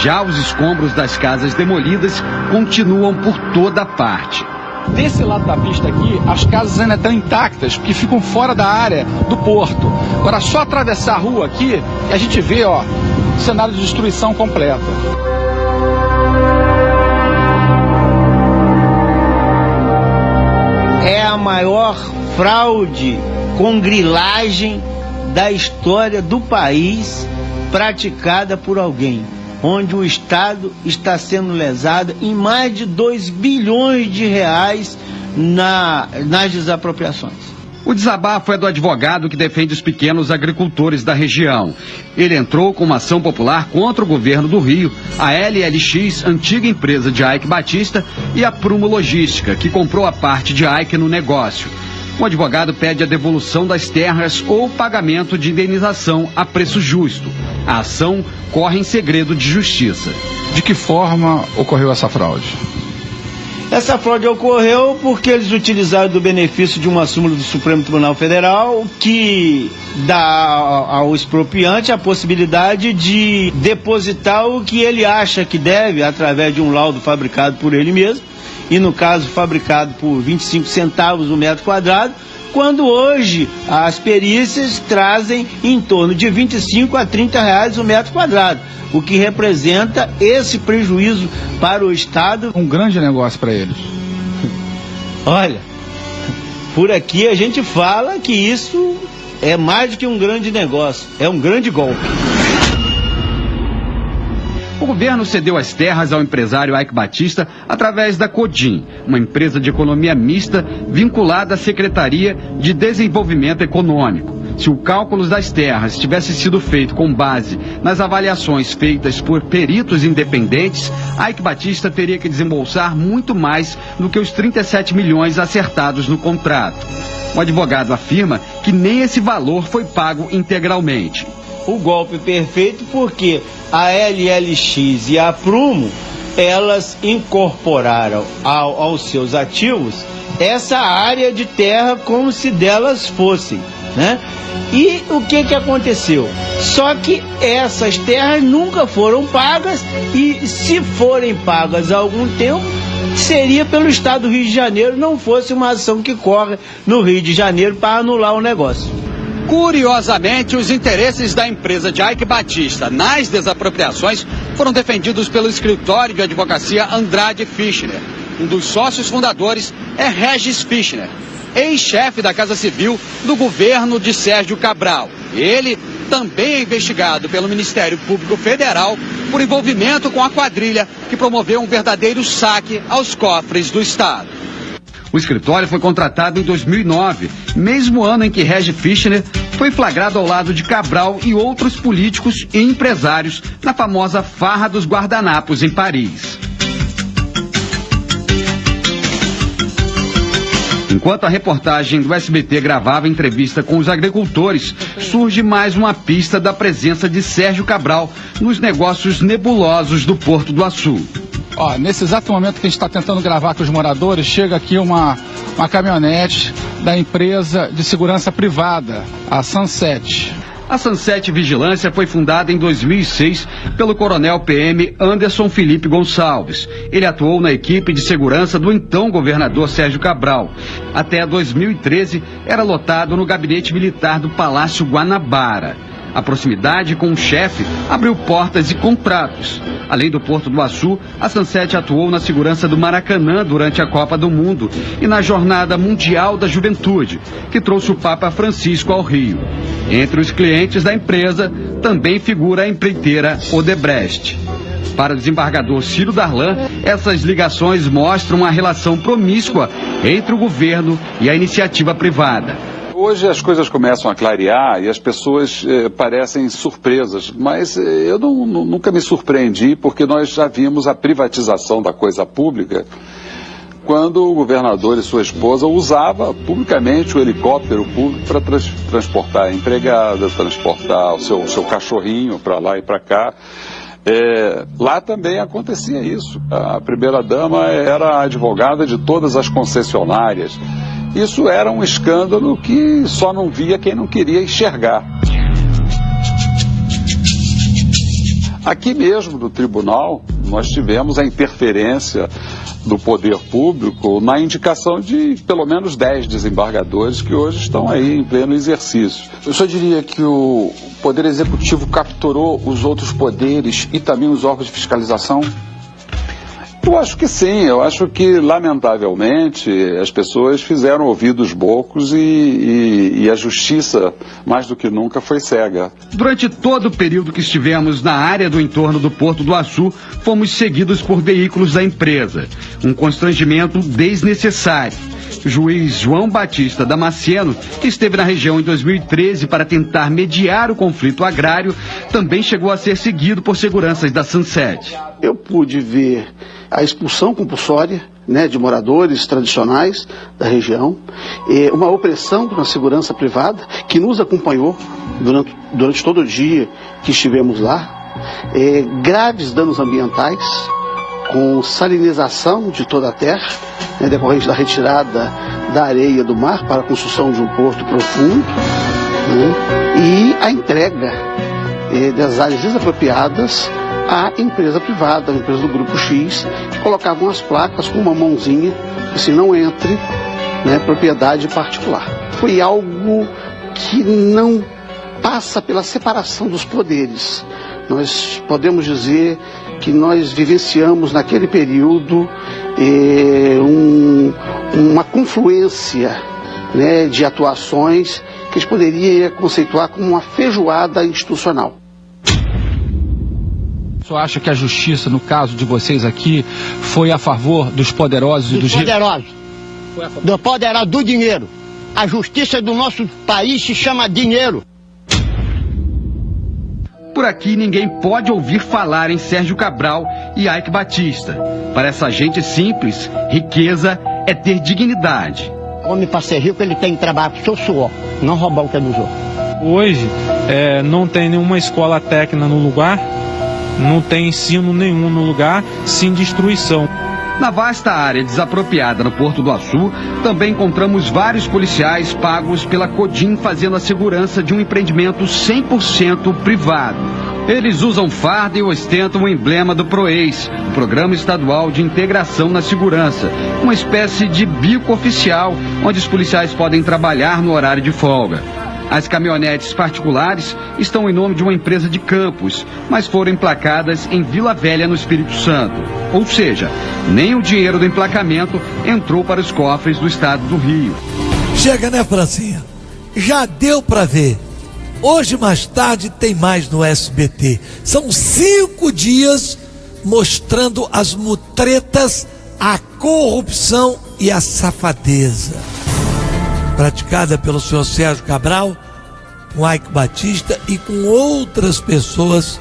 Já os escombros das casas demolidas continuam por toda parte. Desse lado da pista aqui, as casas ainda estão intactas, porque ficam fora da área do porto. Agora, só atravessar a rua aqui, a gente vê, ó, cenário de destruição completa. É a maior fraude com grilagem da história do país praticada por alguém, onde o Estado está sendo lesado em mais de 2 bilhões de reais nas desapropriações. O desabafo é do advogado que defende os pequenos agricultores da região. Ele entrou com uma ação popular contra o governo do Rio, a LLX, antiga empresa de Ike Batista, e a Prumo Logística, que comprou a parte de Ike no negócio. O advogado pede a devolução das terras ou pagamento de indenização a preço justo. A ação corre em segredo de justiça. De que forma ocorreu essa fraude? Essa fraude ocorreu porque eles utilizaram do benefício de uma súmula do Supremo Tribunal Federal que dá ao expropriante a possibilidade de depositar o que ele acha que deve através de um laudo fabricado por ele mesmo, e no caso fabricado por 25 centavos o metro quadrado, quando hoje as perícias trazem em torno de 25 a 30 reais o metro quadrado, o que representa esse prejuízo para o Estado. Um grande negócio para eles. Olha, por aqui a gente fala que isso é mais do que um grande negócio, é um grande golpe. O governo cedeu as terras ao empresário Eike Batista através da Codim, uma empresa de economia mista vinculada à Secretaria de Desenvolvimento Econômico. Se o cálculo das terras tivesse sido feito com base nas avaliações feitas por peritos independentes, Eike Batista teria que desembolsar muito mais do que os 37 milhões acertados no contrato. O advogado afirma que nem esse valor foi pago integralmente. O golpe perfeito porque a LLX e a Prumo, elas incorporaram aos seus ativos essa área de terra como se delas fossem, né? E o que aconteceu? Só que essas terras nunca foram pagas e se forem pagas há algum tempo, seria pelo Estado do Rio de Janeiro, não fosse uma ação que corre no Rio de Janeiro para anular o negócio. Curiosamente, os interesses da empresa de Eike Batista nas desapropriações foram defendidos pelo escritório de advocacia Andrade Fischner. Um dos sócios fundadores é Regis Fischner, ex-chefe da Casa Civil do governo de Sérgio Cabral. Ele também é investigado pelo Ministério Público Federal por envolvimento com a quadrilha que promoveu um verdadeiro saque aos cofres do Estado. O escritório foi contratado em 2009, mesmo ano em que Regis Fischner foi flagrado ao lado de Cabral e outros políticos e empresários na famosa farra dos guardanapos em Paris. Enquanto a reportagem do SBT gravava entrevista com os agricultores, surge mais uma pista da presença de Sérgio Cabral nos negócios nebulosos do Porto do Açu. Ó, nesse exato momento que a gente está tentando gravar com os moradores, chega aqui uma caminhonete da empresa de segurança privada, a Sunset. A Sunset Vigilância foi fundada em 2006 pelo coronel PM Anderson Felipe Gonçalves. Ele atuou na equipe de segurança do então governador Sérgio Cabral. Até 2013, era lotado no gabinete militar do Palácio Guanabara. A proximidade com o chefe abriu portas e contratos. Além do Porto do Açu, a Sunset atuou na segurança do Maracanã durante a Copa do Mundo e na Jornada Mundial da Juventude, que trouxe o Papa Francisco ao Rio. Entre os clientes da empresa também figura a empreiteira Odebrecht. Para o desembargador Ciro Darlan, essas ligações mostram uma relação promíscua entre o governo e a iniciativa privada. Hoje as coisas começam a clarear e as pessoas parecem surpresas, mas eu nunca me surpreendi porque nós já vimos a privatização da coisa pública quando o governador e sua esposa usavam publicamente o helicóptero público para transportar a empregada, transportar o seu cachorrinho para lá e para cá. Lá também acontecia isso. A primeira-dama era a advogada de todas as concessionárias. Isso era um escândalo que só não via quem não queria enxergar. Aqui mesmo no tribunal, nós tivemos a interferência do poder público na indicação de pelo menos 10 desembargadores que hoje estão aí em pleno exercício. Eu só diria que o Poder Executivo capturou os outros poderes e também os órgãos de fiscalização? Eu acho que sim, eu acho que, lamentavelmente, as pessoas fizeram ouvidos bocos e a justiça, mais do que nunca, foi cega. Durante todo o período que estivemos na área do entorno do Porto do Açu, fomos seguidos por veículos da empresa. Um constrangimento desnecessário. O juiz João Batista Damasceno, que esteve na região em 2013 para tentar mediar o conflito agrário, também chegou a ser seguido por seguranças da Sunset. Eu pude ver a expulsão compulsória, né, de moradores tradicionais da região, uma opressão na segurança privada que nos acompanhou durante todo o dia que estivemos lá, graves danos ambientais, com salinização de toda a terra, né, decorrente da retirada da areia do mar para a construção de um porto profundo, né, e a entrega das áreas desapropriadas à empresa privada, a empresa do Grupo X, que colocavam as placas com uma mãozinha, assim, não entre, né, propriedade particular. Foi algo que não passa pela separação dos poderes. Nós podemos dizer que nós vivenciamos naquele período uma confluência, né, de atuações que a gente poderia conceituar como uma feijoada institucional. O senhor acha que a justiça, no caso de vocês aqui, foi a favor dos poderosos e dos ricos? Do poderoso, do dinheiro. A justiça do nosso país se chama dinheiro. Por aqui ninguém pode ouvir falar em Sérgio Cabral e Ike Batista. Para essa gente simples, riqueza é ter dignidade. Homem para ser rico, ele tem que trabalhar com o seu suor, não roubar o que é dos outros. Hoje não tem nenhuma escola técnica no lugar, não tem ensino nenhum no lugar, sim destruição. Na vasta área desapropriada no Porto do Açu, também encontramos vários policiais pagos pela Codim fazendo a segurança de um empreendimento 100% privado. Eles usam farda e ostentam o emblema do PROEIS, o Programa Estadual de Integração na Segurança, uma espécie de bico oficial onde os policiais podem trabalhar no horário de folga. As caminhonetes particulares estão em nome de uma empresa de Campos, mas foram emplacadas em Vila Velha, no Espírito Santo. Ou seja, nem o dinheiro do emplacamento entrou para os cofres do estado do Rio. Chega, né, Francinha? Já deu para ver. Hoje, mais tarde, tem mais no SBT. São 5 dias mostrando as mutretas, a corrupção e a safadeza praticada pelo senhor Sérgio Cabral, com Ike Batista e com outras pessoas,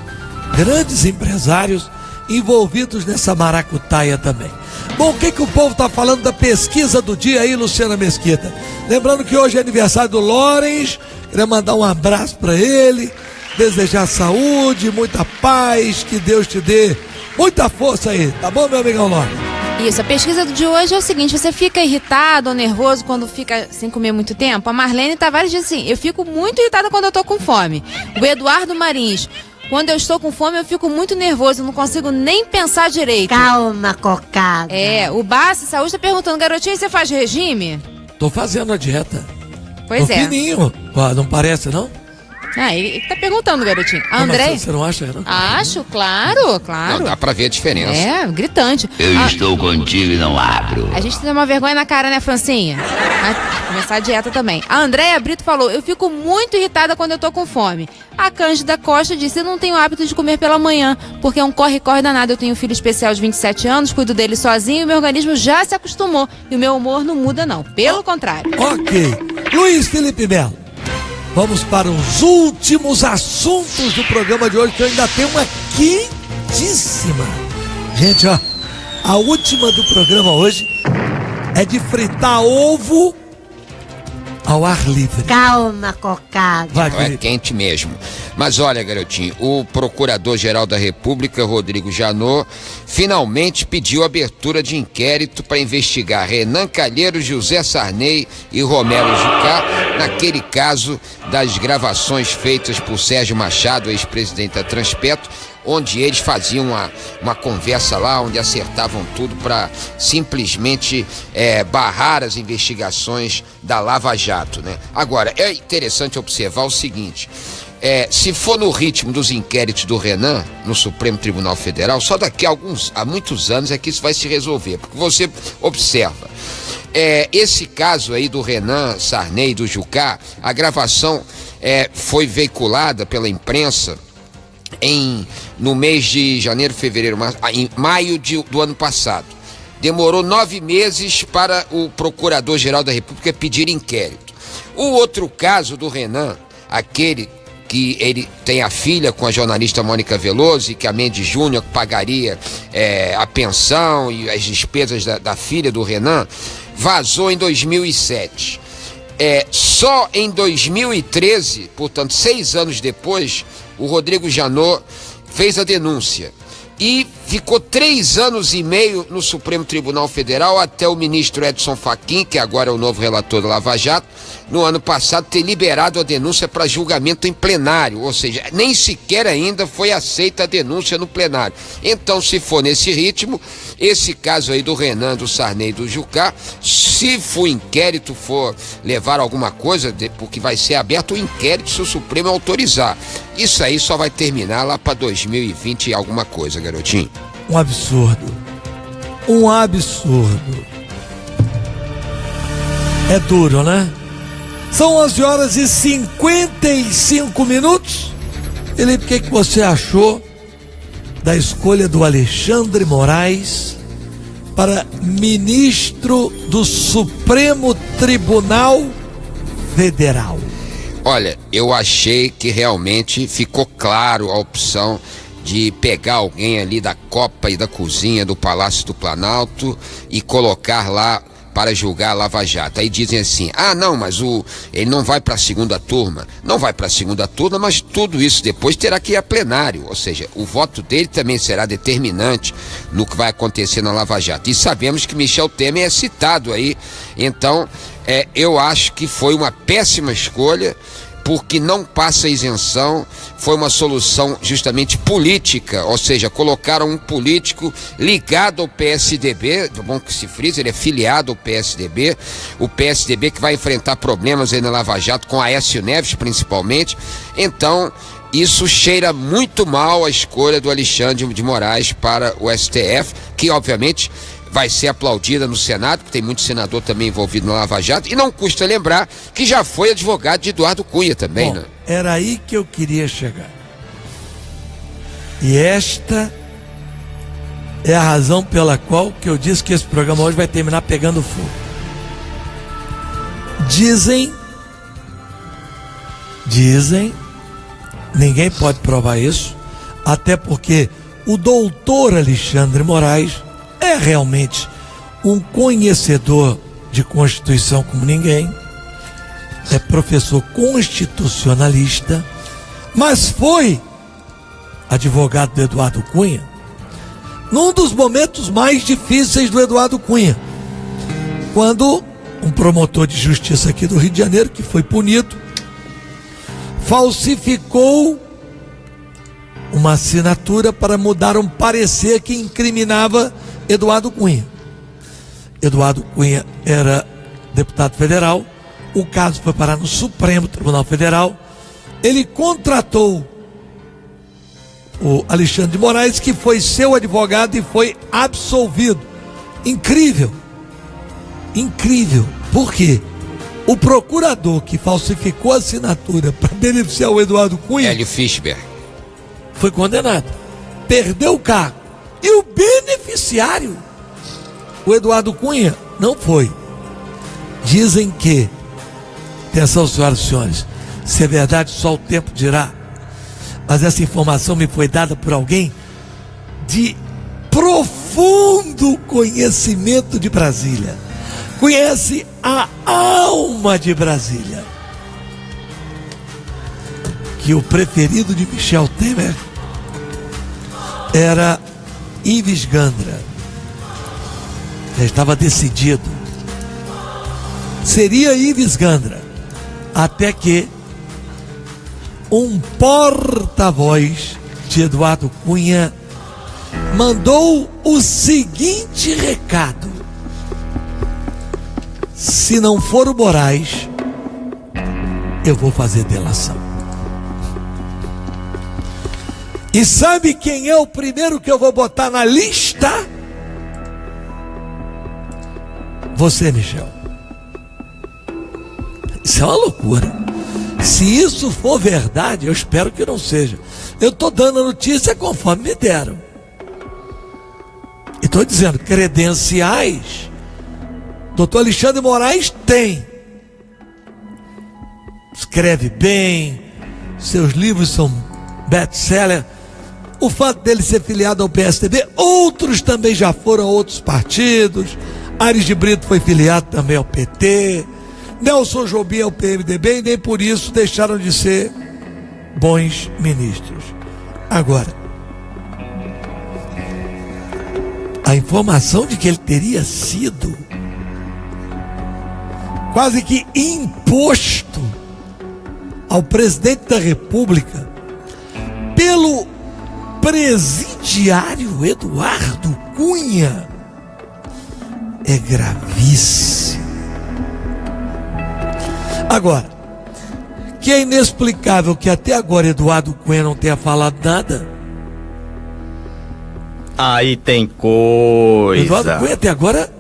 grandes empresários envolvidos nessa maracutaia também. Bom, o que o povo está falando da pesquisa do dia aí, Luciana Mesquita? Lembrando que hoje é aniversário do Lorenz, queria mandar um abraço para ele, desejar saúde, muita paz, que Deus te dê muita força aí, tá bom, meu amigão Lorenz? Isso, a pesquisa de hoje é o seguinte: você fica irritado ou nervoso quando fica sem comer muito tempo? A Marlene Tavares diz assim: eu fico muito irritada quando eu tô com fome. O Eduardo Marins: quando eu estou com fome eu fico muito nervoso, não consigo nem pensar direito. Calma, cocada. O Bassi Saúde tá perguntando: garotinho, você faz regime? Tô fazendo a dieta. Pois Tô é. fininho, não parece não? Ele tá perguntando, garotinho. A André? Você não acha, não? Acho, claro. Não, dá pra ver a diferença. Gritante. Eu estou contigo e não abro. A gente tem uma vergonha na cara, né, Francinha? Vai começar a dieta também. A Andréia Brito falou: eu fico muito irritada quando eu tô com fome. A Cândida Costa disse: eu não tenho hábito de comer pela manhã, porque é um corre-corre danado. Eu tenho um filho especial de 27 anos, cuido dele sozinho e meu organismo já se acostumou. E o meu humor não muda, não. Pelo contrário. Ok. Luiz Felipe Melo. Vamos para os últimos assuntos do programa de hoje, que eu ainda tenho uma quentíssima. Gente, a última do programa hoje é de fritar ovo ao ar livre. Calma, cocada. É quente mesmo. Mas olha, garotinho, o Procurador-Geral da República, Rodrigo Janot, finalmente pediu abertura de inquérito para investigar Renan Calheiros, José Sarney e Romero Jucá naquele caso das gravações feitas por Sérgio Machado, ex-presidente da Transpetro, onde eles faziam uma conversa lá, onde acertavam tudo para simplesmente barrar as investigações da Lava Jato, né? Agora, é interessante observar o seguinte: se for no ritmo dos inquéritos do Renan no Supremo Tribunal Federal, só daqui a muitos anos é que isso vai se resolver, porque você observa, esse caso aí do Renan Sarney e do Jucá, a gravação foi veiculada pela imprensa no mês de janeiro, fevereiro, em maio do ano passado. Demorou 9 meses para o Procurador-Geral da República pedir inquérito. O outro caso do Renan, aquele que ele tem a filha com a jornalista Mônica Veloso, e que a Mendes Júnior pagaria a pensão e as despesas da filha do Renan, vazou em 2007. Só em 2013, portanto 6 anos depois, o Rodrigo Janot fez a denúncia e ficou 3 anos e meio no Supremo Tribunal Federal até o ministro Edson Fachin, que agora é o novo relator da Lava Jato, no ano passado ter liberado a denúncia para julgamento em plenário, ou seja, nem sequer ainda foi aceita a denúncia no plenário. Então, se for nesse ritmo, esse caso aí do Renan, do Sarney e do Jucá, se o inquérito for levar alguma coisa, porque vai ser aberto o inquérito se o Supremo autorizar. Isso aí só vai terminar lá para 2020 e alguma coisa, garotinho. Um absurdo. Um absurdo. É duro, né? São 11h55. Felipe, o que você achou da escolha do Alexandre Moraes para ministro do Supremo Tribunal Federal. Olha, eu achei que realmente ficou claro a opção de pegar alguém ali da copa e da cozinha do Palácio do Planalto e colocar lá para julgar a Lava Jato. Aí dizem assim, não, mas ele não vai para a segunda turma. Não vai para a segunda turma, mas tudo isso depois terá que ir a plenário. Ou seja, o voto dele também será determinante no que vai acontecer na Lava Jato. E sabemos que Michel Temer é citado aí. Então, eu acho que foi uma péssima escolha, porque não passa isenção, foi uma solução justamente política, ou seja, colocaram um político ligado ao PSDB, bom que se frisa, ele é filiado ao PSDB, o PSDB que vai enfrentar problemas aí na Lava Jato, com Aécio Neves principalmente. Então, isso cheira muito mal a escolha do Alexandre de Moraes para o STF, que obviamente vai ser aplaudida no Senado, porque tem muito senador também envolvido na Lava Jato, e não custa lembrar que já foi advogado de Eduardo Cunha também, né? Era aí que eu queria chegar. E esta é a razão pela qual que eu disse que esse programa hoje vai terminar pegando fogo. Dizem, ninguém pode provar isso, até porque o doutor Alexandre Moraes é realmente um conhecedor de Constituição como ninguém, é professor constitucionalista, mas foi advogado do Eduardo Cunha num dos momentos mais difíceis do Eduardo Cunha, quando um promotor de justiça aqui do Rio de Janeiro, que foi punido, falsificou uma assinatura para mudar um parecer que incriminava Eduardo Cunha. Eduardo Cunha era deputado federal, o caso foi parar no Supremo Tribunal Federal, ele contratou o Alexandre de Moraes, que foi seu advogado e foi absolvido. Incrível, por quê? O procurador que falsificou a assinatura para beneficiar o Eduardo Cunha, Hélio Fischberg, foi condenado, perdeu o cargo. E o beneficiário, o Eduardo Cunha, não foi. Dizem que, atenção, senhoras e senhores, se é verdade só o tempo dirá, mas essa informação me foi dada por alguém de profundo conhecimento de Brasília, conhece a alma de Brasília, que o preferido de Michel Temer era Ives Gandra. Já estava decidido, seria Ives Gandra, até que um porta-voz de Eduardo Cunha mandou o seguinte recado: se não for o Moraes, eu vou fazer delação. E sabe quem é o primeiro que eu vou botar na lista? Você, Michel. Isso é uma loucura. Se isso for verdade, eu espero que não seja. Eu estou dando a notícia conforme me deram. E estou dizendo, credenciais, doutor Alexandre Moraes tem. Escreve bem, seus livros são best-seller. O fato dele ser filiado ao PSDB, outros também já foram a outros partidos. Aires de Brito foi filiado também ao PT. Nelson Jobim ao PMDB, e nem por isso deixaram de ser bons ministros. Agora, a informação de que ele teria sido quase que imposto ao presidente da República pelo presidiário Eduardo Cunha é gravíssimo. Agora, que é inexplicável que até agora Eduardo Cunha não tenha falado nada. Aí tem coisa. Eduardo Cunha até agora,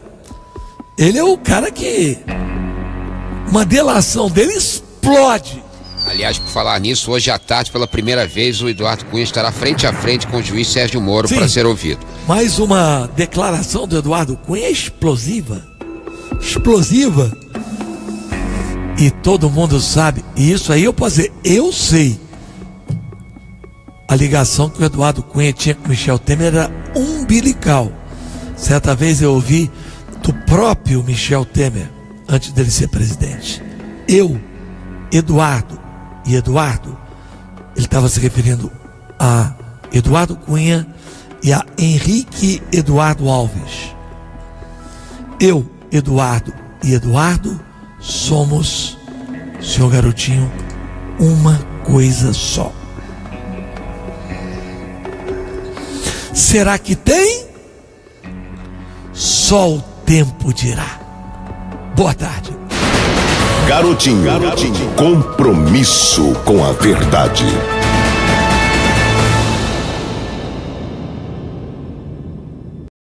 ele é o cara que uma delação dele explode Aliás, por falar nisso, hoje à tarde, pela primeira vez, o Eduardo Cunha estará frente a frente com o juiz Sérgio Moro para ser ouvido. Mais uma declaração do Eduardo Cunha explosiva. Explosiva. E todo mundo sabe, e isso aí eu posso dizer, eu sei. A ligação que o Eduardo Cunha tinha com o Michel Temer era umbilical. Certa vez eu ouvi do próprio Michel Temer, antes dele ser presidente. Eduardo, ele estava se referindo a Eduardo Cunha e a Henrique Eduardo Alves. Eduardo e Eduardo somos, senhor Garotinho, uma coisa só. Será que tem? Só o tempo dirá. Boa tarde. Garotinho. Compromisso com a verdade.